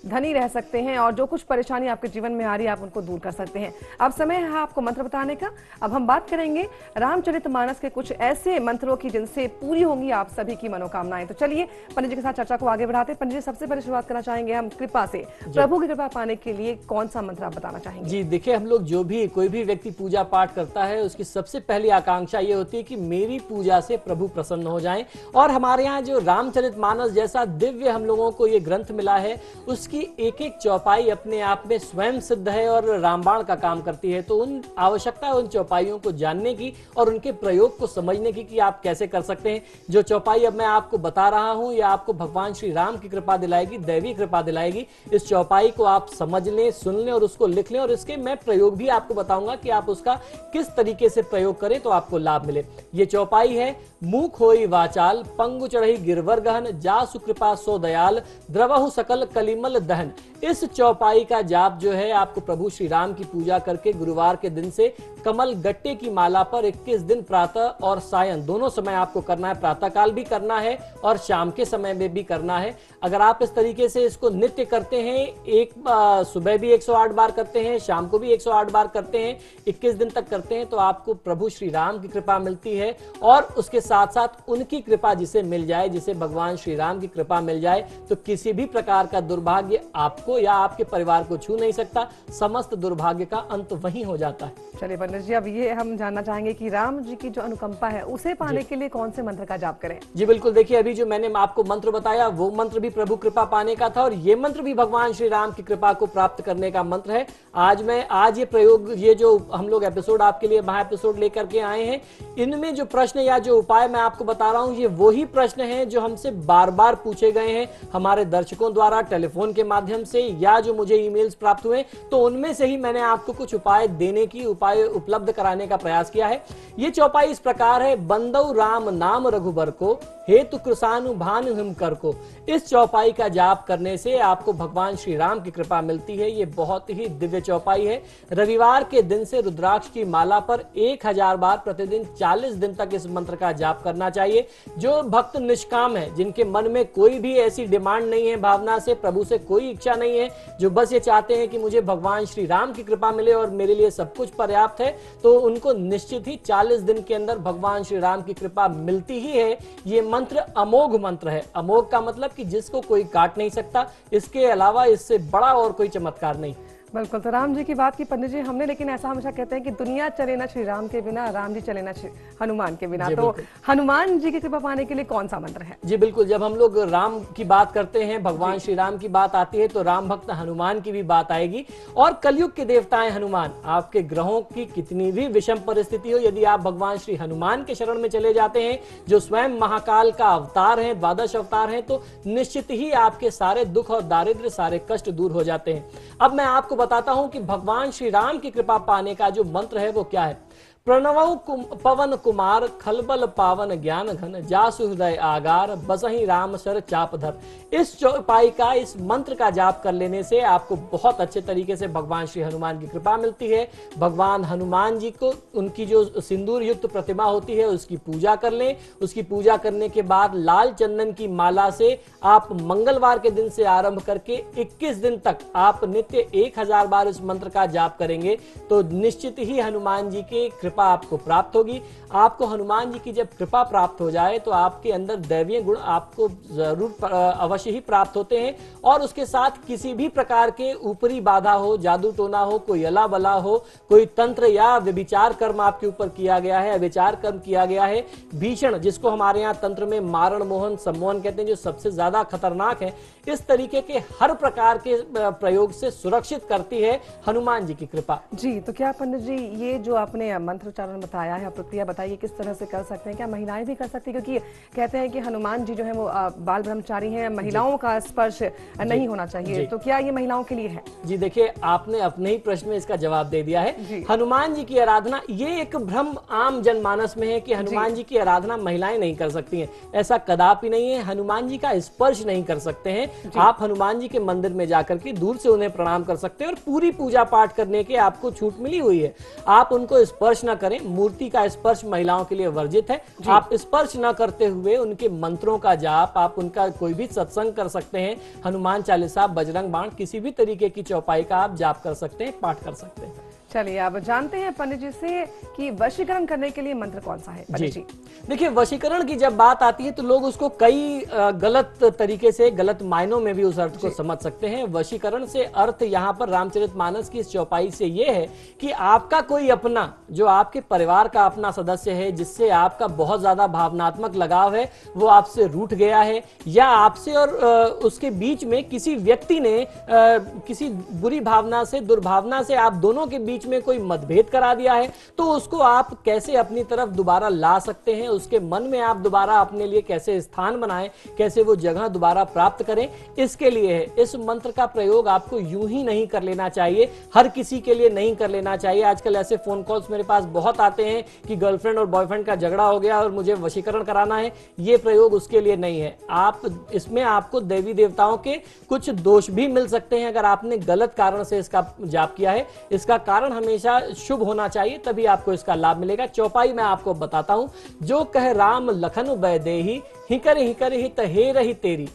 धनी रह सकते हैं और जो कुछ परेशानी आपके जीवन में आ रही है आप उनको दूर कर सकते हैं। अब समय है आपको मंत्र बताने का। अब हम बात करेंगे रामचरितमानस के कुछ ऐसे मंत्रों की जिनसे पूरी होंगी आप सभी की मनोकामनाएं। तो चलिए पंडित जी के साथ चर्चा को आगे बढ़ाते हैं। पंडित जी, सबसे पहले शुरुआत करना चाहेंगे हम कृपा से। प्रभु की कृपा पाने के लिए कौन सा मंत्र आप बताना चाहेंगे? जी देखिए, हम लोग जो भी कोई भी व्यक्ति पूजा पाठ करता है उसकी सबसे पहली आकांक्षा ये होती है कि मेरी पूजा से प्रभु प्रसन्न हो जाएं। और हमारे यहाँ जो रामचरितमानस जैसा दिव्य हम लोगों को ये ग्रंथ मिला है उसकी एक एक चौपाई अपने आप में स्वयं सिद्ध है और रामबाण का काम करती है। तो उन आवश्यकता है उन चौपाइयों को जानने की और उनके प्रयोग को समझने की कि आप कैसे कर सकते हैं। जो चौपाई अब मैं आपको बता रहा हूं ये आपको भगवान श्री राम की कृपा दिलाएगी, दैवी कृपा दिलाएगी। इस चौपाई को आप समझ लें, सुन लें और उसको लिख लें और इसके मैं प्रयोग भी आपको बताऊंगा कि आप उसका किस तरीके से प्रयोग करें तो आपको लाभ मिले। ये चौपाई है, मुख होई वाचाल, पंगु चढ़ई गिरवर गहन, जासु कृपा सो दयाल, द्रवहु सकल कलिमल दहन। इस चौपाई का जाप जो है आपको प्रभु श्री राम की पूजा करके गुरुवार के दिन से कमल गट्टे की माला पर 21 दिन प्रातः और सायं दोनों समय आपको करना है। प्रातः काल भी करना है और शाम के समय में भी करना है। अगर आप इस तरीके से इसको नित्य करते हैं, सुबह भी 108 बार करते हैं, शाम को भी 108 बार करते हैं, 21 दिन तक करते हैं, तो आपको प्रभु श्री राम की कृपा मिलती है। और उसके साथ साथ उनकी कृपा जिसे मिल जाए, जिसे भगवान श्री राम की कृपा मिल जाए, तो किसी भी प्रकार का दुर्भाग्य आपको या आपके परिवार को छू नहीं सकता। समस्त दुर्भाग्य का अंत वहीं हो जाता है। चलिए पंडित जी, अब ये हम जानना चाहेंगे कि राम जी की जो अनुकंपा है उसे पाने के लिए कौन से मंत्र का जाप करें? जी बिल्कुल, देखिए अभी जो मैंने आपको मंत्र बताया वो मंत्र भी प्रभु कृपा पाने का था और ये मंत्र भी भगवान श्री राम की कृपा को प्राप्त करने का मंत्र है। आज ये प्रयोग, ये जो हम लोग एपिसोड आपके लिए महा एपिसोड लेकर के आए हैं, इनमें जो प्रश्न या जो उपाय मैं आपको बता रहा हूं ये वही प्रश्न हैं जो हमसे बार बार पूछे गए हैं हमारे दर्शकों द्वारा, टेलीफोन के माध्यम से या जो मुझे ईमेल्स प्राप्त हुए। तो उनमें से ही मैंने आपको कुछ उपाय देने की, उपाय उपलब्ध कराने का प्रयास किया है। ये चौपाई इस प्रकार है, बंदौ राम नाम रघुबर को, हेतु कृसानु भानु हिमकर को। इस चौपाई का जाप करने से आपको भगवान श्री राम की कृपा मिलती है। ये बहुत ही दिव्य चौपाई है। रविवार के दिन से रुद्राक्ष की माला पर 1000 बार प्रतिदिन 40 दिन तक इस मंत्र का जाप करना चाहिए। जो भक्त निष्काम है, जिनके मन में कोई भी ऐसी डिमांड नहीं है, भावना से प्रभु से कोई इच्छा नहीं है, जो बस ये चाहते हैं कि मुझे भगवान श्री राम की कृपा मिले और मेरे लिए सब कुछ पर्याप्त है, तो उनको निश्चित ही 40 दिन के अंदर भगवान श्री राम की कृपा मिलती ही है। ये मंत्र अमोघ मंत्र है। अमोघ का मतलब कि जिसको कोई काट नहीं सकता, इसके अलावा इससे बड़ा और कोई चमत्कार नहीं। बिल्कुल, तो राम जी की बात की पंडित जी हमने, लेकिन ऐसा हमेशा कहते हैं कि दुनिया चले ना श्री राम के बिना, राम जी चले ना हनुमान के बिना। तो हनुमान जी की कृपा पाने के लिए कौन सा मंत्र है? जी बिल्कुल, जब हम लोग राम की बात करते हैं, भगवान श्री राम की बात आती है, तो राम भक्त हनुमान की भी बात आएगी। और कलयुग के देवताएं हनुमान, आपके ग्रहों की कितनी भी विषम परिस्थिति हो, यदि आप भगवान श्री हनुमान के शरण में चले जाते हैं, जो स्वयं महाकाल का अवतार है, द्वादश अवतार है, तो निश्चित ही आपके सारे दुख और दारिद्र्य, सारे कष्ट दूर हो जाते हैं। अब मैं आपको बताता हूं कि भगवान श्री राम की कृपा पाने का जो मंत्र है वो क्या है। प्रणवौ पवन कुमार, खलबल पावन ज्ञान घन, जासु हृदय आगार, बसहि राम सर चापधर। इस चौपाई का, इस मंत्र का जाप कर लेने से आपको बहुत अच्छे तरीके से भगवान श्री हनुमान की कृपा मिलती है। भगवान हनुमान जी को, उनकी जो सिंदूर युक्त प्रतिमा होती है उसकी पूजा कर लें। उसकी पूजा करने के बाद लाल चंदन की माला से आप मंगलवार के दिन से आरंभ करके 21 दिन तक आप नित्य 1000 बार इस मंत्र का जाप करेंगे, तो निश्चित ही हनुमान जी की कृपा आपको प्राप्त होगी। आपको हनुमान जी की जब कृपा प्राप्त हो जाए तो आपके अंदर दैवीय गुण आपको जरूर अवश्य ही प्राप्त होते हैं। और उसके साथ किसी भी प्रकार के ऊपरी बाधा हो, जादू टोना हो, कोई अला बला हो, कोई तंत्र या व्यभिचार कर्म आपके ऊपर किया गया है, व्यभिचार कर्म किया गया है, भीषण, जिसको हमारे यहाँ तंत्र में मारण मोहन सम्मोहन कहते हैं, जो सबसे ज्यादा खतरनाक है, इस तरीके के हर प्रकार के प्रयोग से सुरक्षित करती है हनुमान जी की कृपा। जी, तो क्या पंडित जी ये जो आपने मंत्र मंत्रोच्चारण बताया है, प्रक्रिया बताइए किस तरह से कर सकते हैं, क्या महिलाएं भी कर सकती हैं? क्योंकि कहते हैं कि हनुमान जी जो है वो बाल ब्रह्मचारी हैं, महिलाओं का स्पर्श नहीं होना चाहिए, तो क्या ये महिलाओं के लिए है? जी देखिए, आपने अपने ही प्रश्न में इसका जवाब दे दिया है। हनुमान जी की आराधना, ये एक भ्रम आम जनमानस में है कि हनुमान जी की आराधना महिलाएं नहीं कर सकती हैं। ऐसा कदापि नहीं है। हनुमान जी का स्पर्श नहीं कर सकते हैं। आप हनुमान जी के मंदिर में जाकर के दूर से उन्हें प्रणाम कर सकते हैं और पूरी पूजा पाठ करने के आपको छूट मिली हुई है। आप उनको स्पर्श न करें। मूर्ति का स्पर्श महिलाओं के लिए वर्जित है। आप स्पर्श न करते हुए उनके मंत्रों का जाप, आप उनका कोई भी सत्संग कर सकते हैं। हनुमान चालीसा, बजरंग बाण, किसी भी तरीके की चौपाई का आप जाप कर सकते हैं, पाठ कर सकते हैं। चलिए अब जानते हैं पंडित जी से कि वशीकरण करने के लिए मंत्र कौन सा है। पंडित जी देखिए, वशीकरण की जब बात आती है तो लोग उसको कई गलत तरीके से, गलत मायनों में भी उस अर्थ को समझ सकते हैं। वशीकरण से अर्थ यहाँ पर रामचरितमानस की इस चौपाई से ये है कि आपका कोई अपना, जो आपके परिवार का अपना सदस्य है, जिससे आपका बहुत ज्यादा भावनात्मक लगाव है, वो आपसे रूठ गया है, या आपसे और उसके बीच में किसी व्यक्ति ने किसी बुरी भावना से, दुर्भावना से आप दोनों के बीच में कोई मतभेद करा दिया है, तो उसको आप कैसे अपनी तरफ दोबारा ला सकते हैं, उसके मन में आप दोबारा अपने लिए कैसे स्थान बनाएं, कैसे वो जगह दोबारा प्राप्त करें, इसके लिए है। इस मंत्र का प्रयोग आपको यूं ही नहीं कर लेना चाहिए, हर किसी के लिए नहीं कर लेना चाहिए। आजकल ऐसे फोन कॉल्स मेरे पास बहुत आते हैं कि गर्लफ्रेंड और बॉयफ्रेंड का झगड़ा हो गया और मुझे वशीकरण कराना है। ये प्रयोग उसके लिए नहीं है। आप इसमें आपको देवी देवताओं के कुछ दोष भी मिल सकते हैं अगर आपने गलत कारण से इसका जाप किया है। इसका कारण हमेशा शुभ होना चाहिए, तभी आपको इसका लाभ मिलेगा। चौपाई मैं आपको बताता हूं। जो कह राम लखन बैदेही, हिकर हिकर हित हे रही तेरी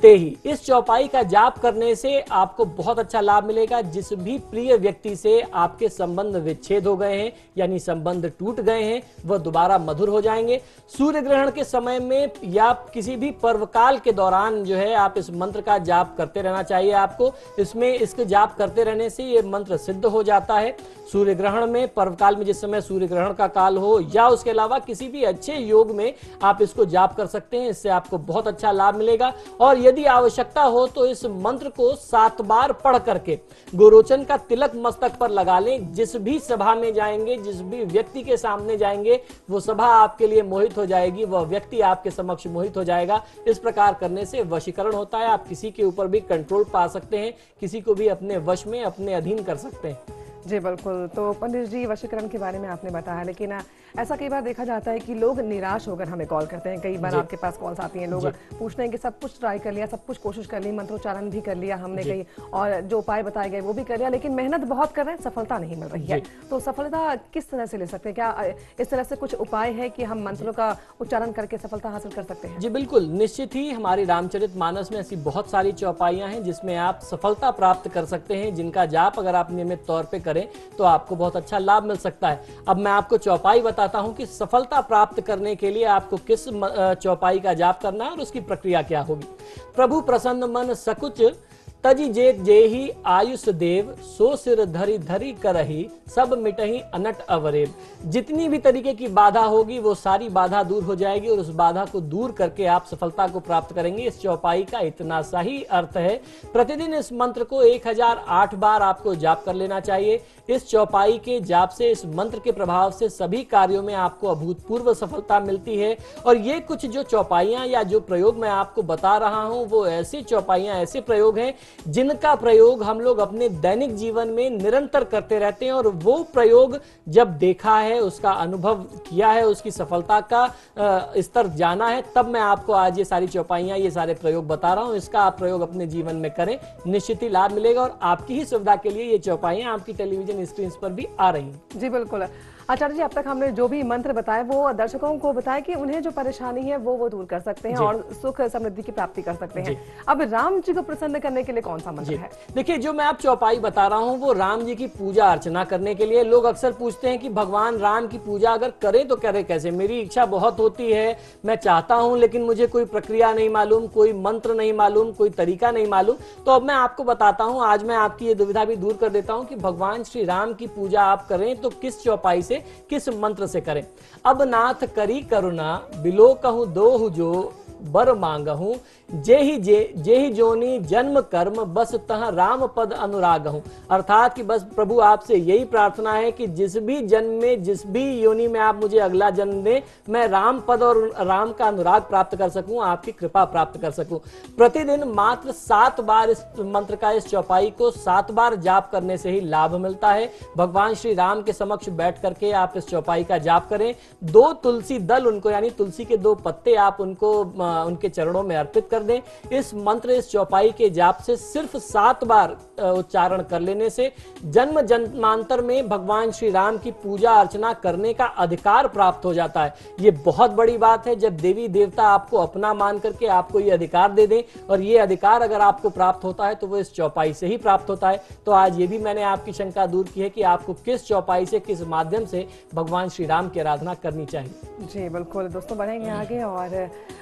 तेही। इस चौपाई का जाप करने से आपको बहुत अच्छा लाभ मिलेगा। जिस भी प्रिय व्यक्ति से आपके संबंध विच्छेद हो गए हैं, यानी संबंध टूट गए हैं, वह दोबारा मधुर हो जाएंगे। सूर्य ग्रहण के समय में या किसी भी पर्वकाल के दौरान जो है, आप इस मंत्र का जाप करते रहना चाहिए आपको। इसमें इसके जाप करते रहने से ये मंत्र सिद्ध हो जाता है। सूर्य ग्रहण में, पर्वकाल में, जिस समय सूर्य ग्रहण का काल हो, या उसके अलावा किसी भी अच्छे योग में आप इसको जाप कर सकते हैं। इससे आपको बहुत अच्छा लाभ मिलेगा। और यदि आवश्यकता हो तो इस मंत्र को 7 बार पढ़ करके गोरोचन का तिलक मस्तक पर लगा लें। जिस भी सभा में जाएंगे, जिस भी व्यक्ति के सामने जाएंगे, वो सभा आपके लिए मोहित हो जाएगी, वह व्यक्ति आपके समक्ष मोहित हो जाएगा। इस प्रकार करने से वशीकरण होता है। आप किसी के ऊपर भी कंट्रोल पा सकते हैं, किसी को भी अपने वश में, अपने अधीन कर सकते हैं। जी बिल्कुल। तो पंडित जी, वशीकरण के बारे में आपने बताया, लेकिन ऐसा कई बार देखा जाता है कि लोग निराश होकर हमें कॉल करते हैं। कई बार आपके पास कॉल्स आती हैं, लोग पूछते हैं कि सब कुछ ट्राई कर लिया, सब कुछ कोशिश कर ली, मंत्रोच्चारण भी कर लिया हमने कहीं, और जो उपाय बताए गए वो भी कर लिया, लेकिन मेहनत बहुत कर रहे हैं, सफलता नहीं मिल रही है। तो सफलता किस तरह से ले सकते हैं? क्या इस तरह से कुछ उपाय है कि हम मंत्रों का उच्चारण करके सफलता हासिल कर सकते हैं? जी बिल्कुल, निश्चित ही हमारी रामचरितमानस में ऐसी बहुत सारी चौपाइयां हैं जिसमें आप सफलता प्राप्त कर सकते हैं, जिनका जाप अगर आप नियमित तौर पे करें तो आपको बहुत अच्छा लाभ मिल सकता है। अब मैं आपको चौपाई बताता हूं कि सफलता प्राप्त करने के लिए आपको किस चौपाई का जाप करना है और उसकी प्रक्रिया क्या होगी। प्रभु प्रसन्न मन सकुच तजी जे जेहि आयुष देव, सो सिर धरी धरी करही, सब मिटही अनट अवरेब। जितनी भी तरीके की बाधा होगी वो सारी बाधा दूर हो जाएगी और उस बाधा को दूर करके आप सफलता को प्राप्त करेंगे। इस चौपाई का इतना सा ही अर्थ है। प्रतिदिन इस मंत्र को 1008 बार आपको जाप कर लेना चाहिए। इस चौपाई के जाप से, इस मंत्र के प्रभाव से सभी कार्यों में आपको अभूतपूर्व सफलता मिलती है। और ये कुछ जो चौपाइयां या जो प्रयोग मैं आपको बता रहा हूं, वो ऐसी चौपाइयां, ऐसे प्रयोग हैं जिनका प्रयोग हम लोग अपने दैनिक जीवन में निरंतर करते रहते हैं। और वो प्रयोग जब देखा है, उसका अनुभव किया है, उसकी सफलता का स्तर जाना है, तब मैं आपको आज ये सारी चौपाइयां, ये सारे प्रयोग बता रहा हूं। इसका आप प्रयोग अपने जीवन में करें, निश्चित ही लाभ मिलेगा। और आपकी ही सुविधा के लिए ये चौपाइयां आपकी टेलीविजन स्क्रीन पर भी आ रही हैं। जी बिल्कुल। आचार्य जी, अब तक हमने जो भी मंत्र बताए वो दर्शकों को बताया कि उन्हें जो परेशानी है वो दूर कर सकते हैं और सुख समृद्धि की प्राप्ति कर सकते हैं। अब राम जी को प्रसन्न करने के लिए कौन सा मंत्र है? देखिए, जो मैं आप चौपाई बता रहा हूँ वो राम जी की पूजा अर्चना करने के लिए। लोग अक्सर पूछते हैं कि भगवान राम की पूजा अगर करें तो करें कैसे? मेरी इच्छा बहुत होती है, मैं चाहता हूं, लेकिन मुझे कोई प्रक्रिया नहीं मालूम, कोई मंत्र नहीं मालूम, कोई तरीका नहीं मालूम। तो अब मैं आपको बताता हूं, आज मैं आपकी ये दुविधा भी दूर कर देता हूं कि भगवान श्री राम की पूजा आप करें तो किस चौपाई से, किस मंत्र से करें। अब नाथ करी करुणा, बिलो कहूं दोहु जो बर मांगहूं, जे ही जोनी जन्म कर्म बस तह राम पद अनुराग हूं। अर्थात कि बस प्रभु आपसे यही प्रार्थना है कि जिस भी जन्म में, जिस भी योनि में आप मुझे अगला जन्म दें, मैं राम पद और राम का अनुराग प्राप्त कर सकूं, आपकी कृपा प्राप्त कर सकूं। प्रतिदिन मात्र 7 बार इस मंत्र का, इस चौपाई को 7 बार जाप करने से ही लाभ मिलता है। भगवान श्री राम के समक्ष बैठ करके आप इस चौपाई का जाप करें। 2 तुलसी दल उनको, यानी तुलसी के 2 पत्ते आप उनको उनके चरणों में अर्पित कर दें। इस मंत्र, इस चौपाई के जाप से सिर्फ 7 बार उच्चारण कर लेने से जन्म जन्मांतर में भगवान श्री राम की पूजा अर्चना करने का अधिकार प्राप्त हो जाता है। ये बहुत बड़ी बात है जब देवी देवता आपको अपना मान करके आपको ये अधिकार दे दें, और ये अधिकार अगर आपको प्राप्त होता है तो वो इस चौपाई से ही प्राप्त होता है। तो आज ये भी मैंने आपकी शंका दूर की है कि आपको किस चौपाई से, किस माध्यम से भगवान श्री राम की आराधना करनी चाहिए। जी बिल्कुल दोस्तों, बढ़ेंगे आगे और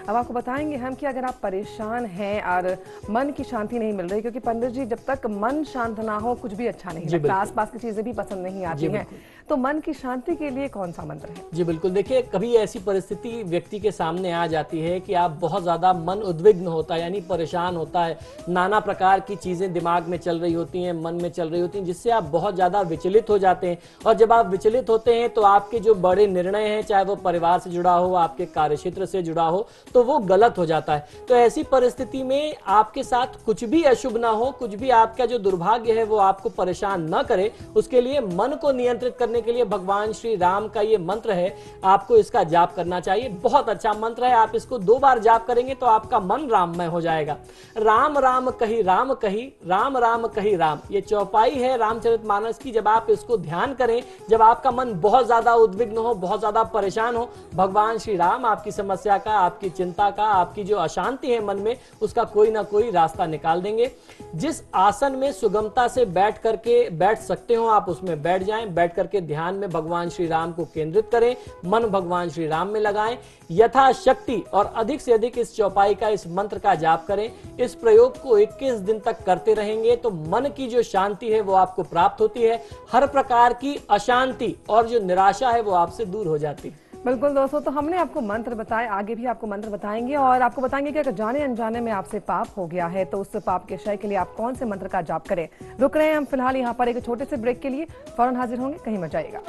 अब आपको बताएंगे हम कि अगर आप परेशान हैं और मन की शांति नहीं मिल रही, क्योंकि पंडित जी जब तक मन शांत ना हो कुछ भी अच्छा नहीं लगता, आसपास की चीजें भी पसंद नहीं आती हैं, तो मन की शांति के लिए कौन सा मंत्र है? जी बिल्कुल, देखिए कभी ऐसी परिस्थिति व्यक्ति के सामने आ जाती है कि आप बहुत ज्यादा मन उद्विग्न होता है, यानी परेशान होता है, नाना प्रकार की चीजें दिमाग में चल रही होती हैं, मन में चल रही होती हैं, जिससे आप बहुत ज्यादा विचलित हो जाते हैं। और जब आप विचलित होते हैं तो आपके जो बड़े निर्णय हैं, चाहे वो परिवार से जुड़ा हो, आपके कार्यक्षेत्र से जुड़ा हो, तो वो गलत हो जाता है। तो ऐसी परिस्थिति में आपके साथ कुछ भी अशुभ ना हो, कुछ भी आपका जो दुर्भाग्य है वो आपको परेशान न करे, उसके लिए मन को नियंत्रित करने के लिए भगवान श्री राम का ये मंत्र है, आपको इसका जाप करना चाहिए। बहुत अच्छा मंत्र है, आप इसको 2 बार जाप करेंगे तो आपका मन राममय हो जाएगा। राम राम कही राम कही, राम राम कही राम, ये चौपाई है रामचरितमानस की। जब आप इसको ध्यान करें, जब आपका मन बहुत ज्यादा उद्विग्न हो, बहुत ज्यादा परेशान हो, भगवान श्री राम आपकी समस्या का, आपकी चिंता का, आपकी जो अशांति है मन में, उसका कोई ना कोई रास्ता निकाल देंगे। जिस आसन में सुगमता से बैठ सकते हो आप उसमें बैठ जाएं, बैठ करके ध्यान में भगवान श्री राम को केंद्रित करें, मन भगवान श्री राम में लगाएं, यथाशक्ति और अधिक से अधिक इस चौपाई का, इस मंत्र का जाप करें। इस प्रयोग को 21 दिन तक करते रहेंगे तो मन की जो शांति है वो आपको प्राप्त होती है, हर प्रकार की अशांति और जो निराशा है वो आपसे दूर हो जाती है। बिल्कुल दोस्तों, तो हमने आपको मंत्र बताए, आगे भी आपको मंत्र बताएंगे और आपको बताएंगे कि अगर जाने अनजाने में आपसे पाप हो गया है तो उस पाप के क्षय के लिए आप कौन से मंत्र का जाप करें। रुक रहे हैं हम फिलहाल यहाँ पर एक छोटे से ब्रेक के लिए, फौरन हाजिर होंगे, कहीं मत जाइएगा।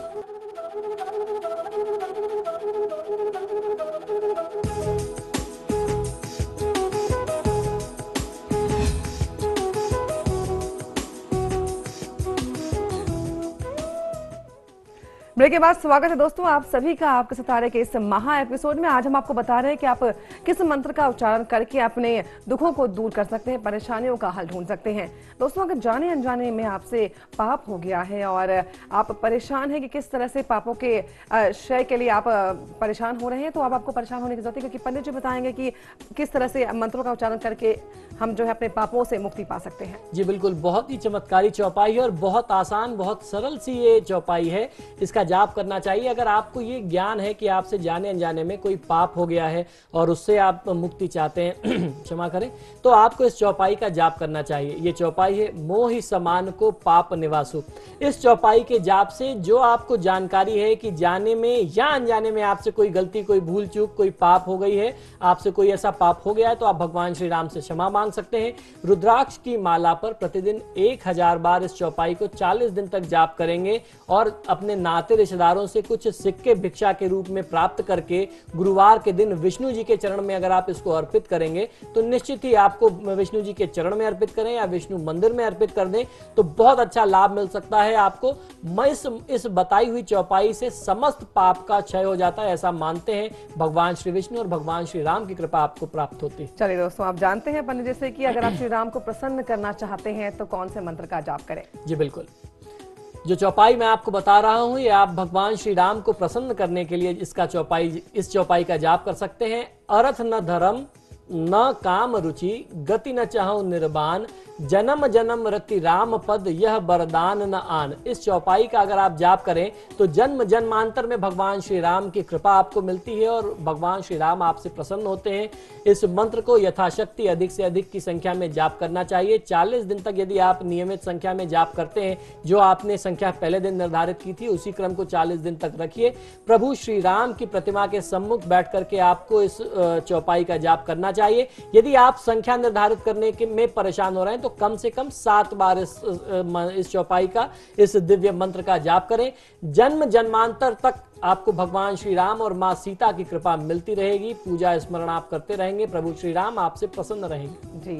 ब्रेक के बाद स्वागत है दोस्तों आप सभी का आपके सितारे के इस महा एपिसोड में। आज हम आपको बता रहे हैं कि आप किस मंत्र का उच्चारण करके अपने दुखों को दूर कर सकते हैं, परेशानियों का हल ढूंढ सकते हैं। दोस्तों अगर जाने अनजाने में आपसे पाप हो गया है और आप परेशान हैं कि किस तरह से पापों के क्षय के लिए आप परेशान हो रहे हैं, तो अब आपको परेशान होने की जरूरत है, क्योंकि पंडित जी बताएंगे कि किस तरह से मंत्रों का उच्चारण करके हम जो है अपने पापों से मुक्ति पा सकते हैं। जी बिल्कुल, बहुत ही चमत्कारी चौपाई है और बहुत आसान, बहुत सरल सी ये चौपाई है। इसका जाप करना चाहिए। अगर आपको ये ज्ञान है कि आपसे जाने अनजाने में कोई पाप हो गया है और उससे आप मुक्ति चाहते हैं क्षमा करें, तो आपको इस चौपाई का जाप करना चाहिए। ये चौपाई है मोहि समान को पाप निवासु। इस चौपाई के जाप से जो आपको जानकारी है कि जाने में या अनजाने में आपसे कोई गलती, कोई भूल चूक, कोई पाप हो गई है, आपसे कोई ऐसा पाप हो गया है, तो आप भगवान श्री राम से क्षमा मांग सकते हैं। रुद्राक्ष की माला पर प्रतिदिन 1000 बार इस चौपाई को 40 दिन तक जाप करेंगे और अपने नाते रिश्तेदारों से कुछ सिक्के भिक्षा के रूप में प्राप्त करके गुरुवार के दिन विष्णु जी के चरण में अगर आप इसको अर्पित करेंगे तो निश्चित ही आपको विष्णु जी के चरण में अर्पित करें या विष्णु मंदिर में अर्पित कर दें तो बहुत अच्छा लाभ मिल सकता है आपको। इस बताई हुई चौपाई से समस्त पाप का क्षय हो जाता है, ऐसा मानते हैं। भगवान श्री विष्णु और भगवान श्री राम की कृपा आपको प्राप्त होती है। चलिए दोस्तों, आप जानते हैं पंडित जी से कि अगर आप श्री राम को प्रसन्न करना चाहते हैं तो कौन से मंत्र का जाप करें। जी बिल्कुल, जो चौपाई मैं आपको बता रहा हूं ये आप भगवान श्री राम को प्रसन्न करने के लिए इस चौपाई का जाप कर सकते हैं। अर्थ न धर्म न काम रुचि गति न चाहूं निर्बाण जन्म जन्म रति राम पद यह वरदान न आन। इस चौपाई का अगर आप जाप करें तो जन्म जन्मांतर में भगवान श्री राम की कृपा आपको मिलती है और भगवान श्री राम आपसे प्रसन्न होते हैं। इस मंत्र को यथाशक्ति अधिक से अधिक की संख्या में जाप करना चाहिए। 40 दिन तक यदि आप नियमित संख्या में जाप करते हैं, जो आपने संख्या पहले दिन निर्धारित की थी उसी क्रम को 40 दिन तक रखिए। प्रभु श्री राम की प्रतिमा के सम्मुख बैठ करके आपको इस चौपाई का जाप करना चाहिए। यदि आप संख्या निर्धारित करने के में परेशान हो रहे हैं तो कम से कम 7 बार इस चौपाई का, इस दिव्य मंत्र का जाप करें। जन्म जन्मांतर तक आपको भगवान श्री राम और मां सीता की कृपा मिलती रहेगी। पूजा स्मरण आप करते रहेंगे, प्रभु श्री राम आपसे प्रसन्न रहेंगे। जी,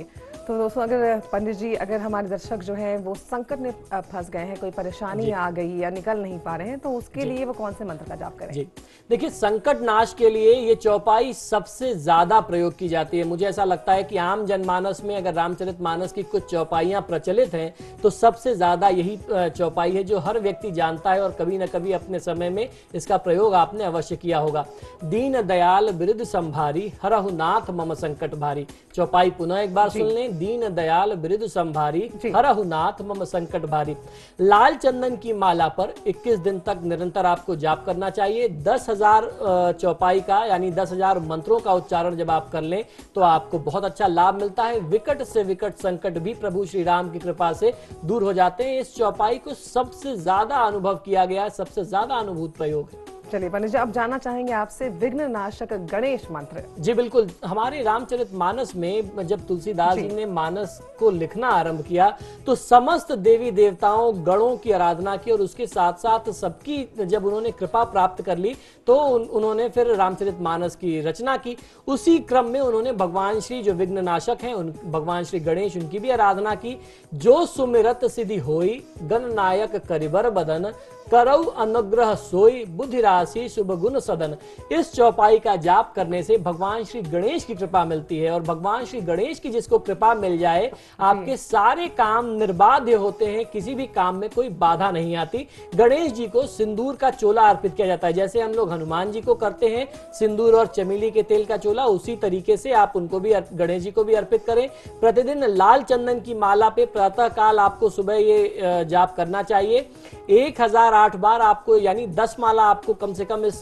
तो दोस्तों अगर पंडित जी, अगर हमारे दर्शक जो है वो संकट में फंस गए हैं, कोई परेशानी आ गई या निकल नहीं पा रहे हैं, तो उसके लिए वो कौन से मंत्र का जाप करें? जी देखिए, संकट नाश के लिए ये चौपाई सबसे ज्यादा प्रयोग की जाती है। मुझे ऐसा लगता है कि आम जनमानस में अगर रामचरितमानस की कुछ चौपाइयां प्रचलित हैं तो सबसे ज्यादा यही चौपाई है जो हर व्यक्ति जानता है और कभी न कभी अपने समय में इसका प्रयोग आपने अवश्य किया होगा। दीन दयाल बिरद संभारी, हरहु नाथ मम संकट भारी। चौपाई पुनः एक बार सुन लें। दीन दयाल बिरद संभारी, हरहु नाथ मम संकट भारी। लाल चंदन की माला पर 21 दिन तक निरंतर आपको जाप करना चाहिए। 10,000 चौपाई का यानी 10,000 मंत्रों का उच्चारण जब आप कर लें तो आपको बहुत अच्छा लाभ मिलता है। विकट से विकट संकट भी प्रभु श्री राम की कृपा से दूर हो जाते हैं। इस चौपाई को सबसे ज्यादा अनुभव किया गया है, सबसे ज्यादा अनुभूत प्रयोग है। चलिए पंडित जी, अब जानना चाहेंगे आपसे विघ्न नाशक गणेश मंत्र। जी बिल्कुल, हमारे रामचरितमानस में जब तुलसीदास जी ने मानस को लिखना आरंभ किया तो समस्त देवी देवताओं गणों की आराधना की और उसके साथ साथ सबकी जब उन्होंने कृपा प्राप्त कर ली तो उन्होंने फिर रामचरितमानस की रचना की। उसी क्रम में उन्होंने भगवान श्री जो विघ्न नाशक हैं, भगवान श्री गणेश, उनकी भी आराधना की। जो सुमिरत सिद्धि होई, गणनायक करिबर बदन, करौ अनुग्रह सोई, बुद्धि राशि शुभ गुण सदन। इस चौपाई का जाप करने से भगवान श्री गणेश की कृपा मिलती है और भगवान श्री गणेश की जिसको कृपा मिल जाए आपके सारे काम निर्बाध्य होते हैं, किसी भी काम में कोई बाधा नहीं आती। गणेश जी को सिंदूर का चोला अर्पित किया जाता है। जैसे हम लोग हनुमान जी को करते हैं सिंदूर और चमेली के तेल का चोला, उसी तरीके से आप उनको भी, गणेश जी को भी अर्पित करें। प्रतिदिन लाल चंदन की माला पे प्रातः काल आपको सुबह ये जाप करना चाहिए। 1008 बार आपको यानी 10 माला आपको कम से कम इस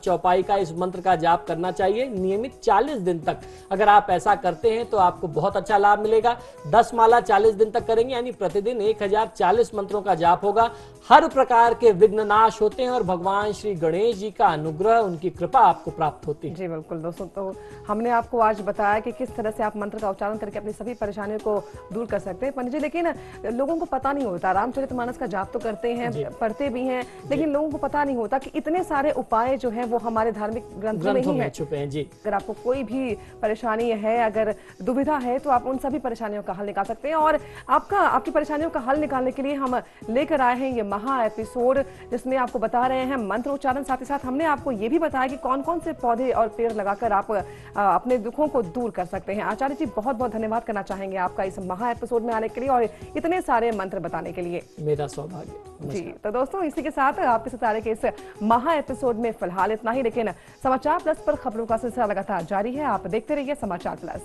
चौपाई का, इस मंत्र का जाप करना चाहिए नियमित 40 दिन तक। अगर आप ऐसा करते हैं तो आपको बहुत अच्छा लाभ मिलेगा। 10 माला 40 दिन तक करेंगे यानी प्रतिदिन 1040 मंत्रों का जाप होगा। हर प्रकार के विघ्न नाश होते हैं और भगवान श्री गणेश जी का अनुग्रह, उनकी कृपा आपको प्राप्त होती है। जी बिल्कुल दोस्तों, तो हमने आपको आज बताया कि किस तरह से आप मंत्र का उच्चारण करके अपनी सभी परेशानियों को दूर कर सकते हैं। पंडित जी, लेकिन लोगों को पता नहीं होता, रामचरितमानस का जाप तो करते हैं, पढ़ते भी हैं, लेकिन लोगों को पता नहीं होता कि इतने सारे उपाय जो हैं वो हमारे धार्मिक ग्रंथों में छुपे हैं। जी, अगर आपको कोई भी परेशानी है, अगर दुविधा है, तो आप उन सभी परेशानियों का हल निकाल सकते हैं। और आपकी परेशानियों का हल निकालने के लिए हम लेकर आए हैं ये महा एपिसोड, जिसमें आपको बता रहे हैं मंत्र उच्चारण। साथ ही साथ हमने आपको ये भी बताया कि कौन कौन से पौधे और पेड़ लगाकर आप अपने दुखों को दूर कर सकते हैं। आचार्य जी, बहुत बहुत धन्यवाद करना चाहेंगे आपका इस महा एपिसोड में आने के लिए और इतने सारे मंत्र बताने के लिए। मेरा सौभाग्य। जी, तो दोस्तों इसी के साथ आपके सितारे के इस महा एपिसोड में फिलहाल इतना ही, लेकिन समाचार प्लस पर खबरों का सिलसिला लगातार जारी है। आप देखते रहिए समाचार प्लस।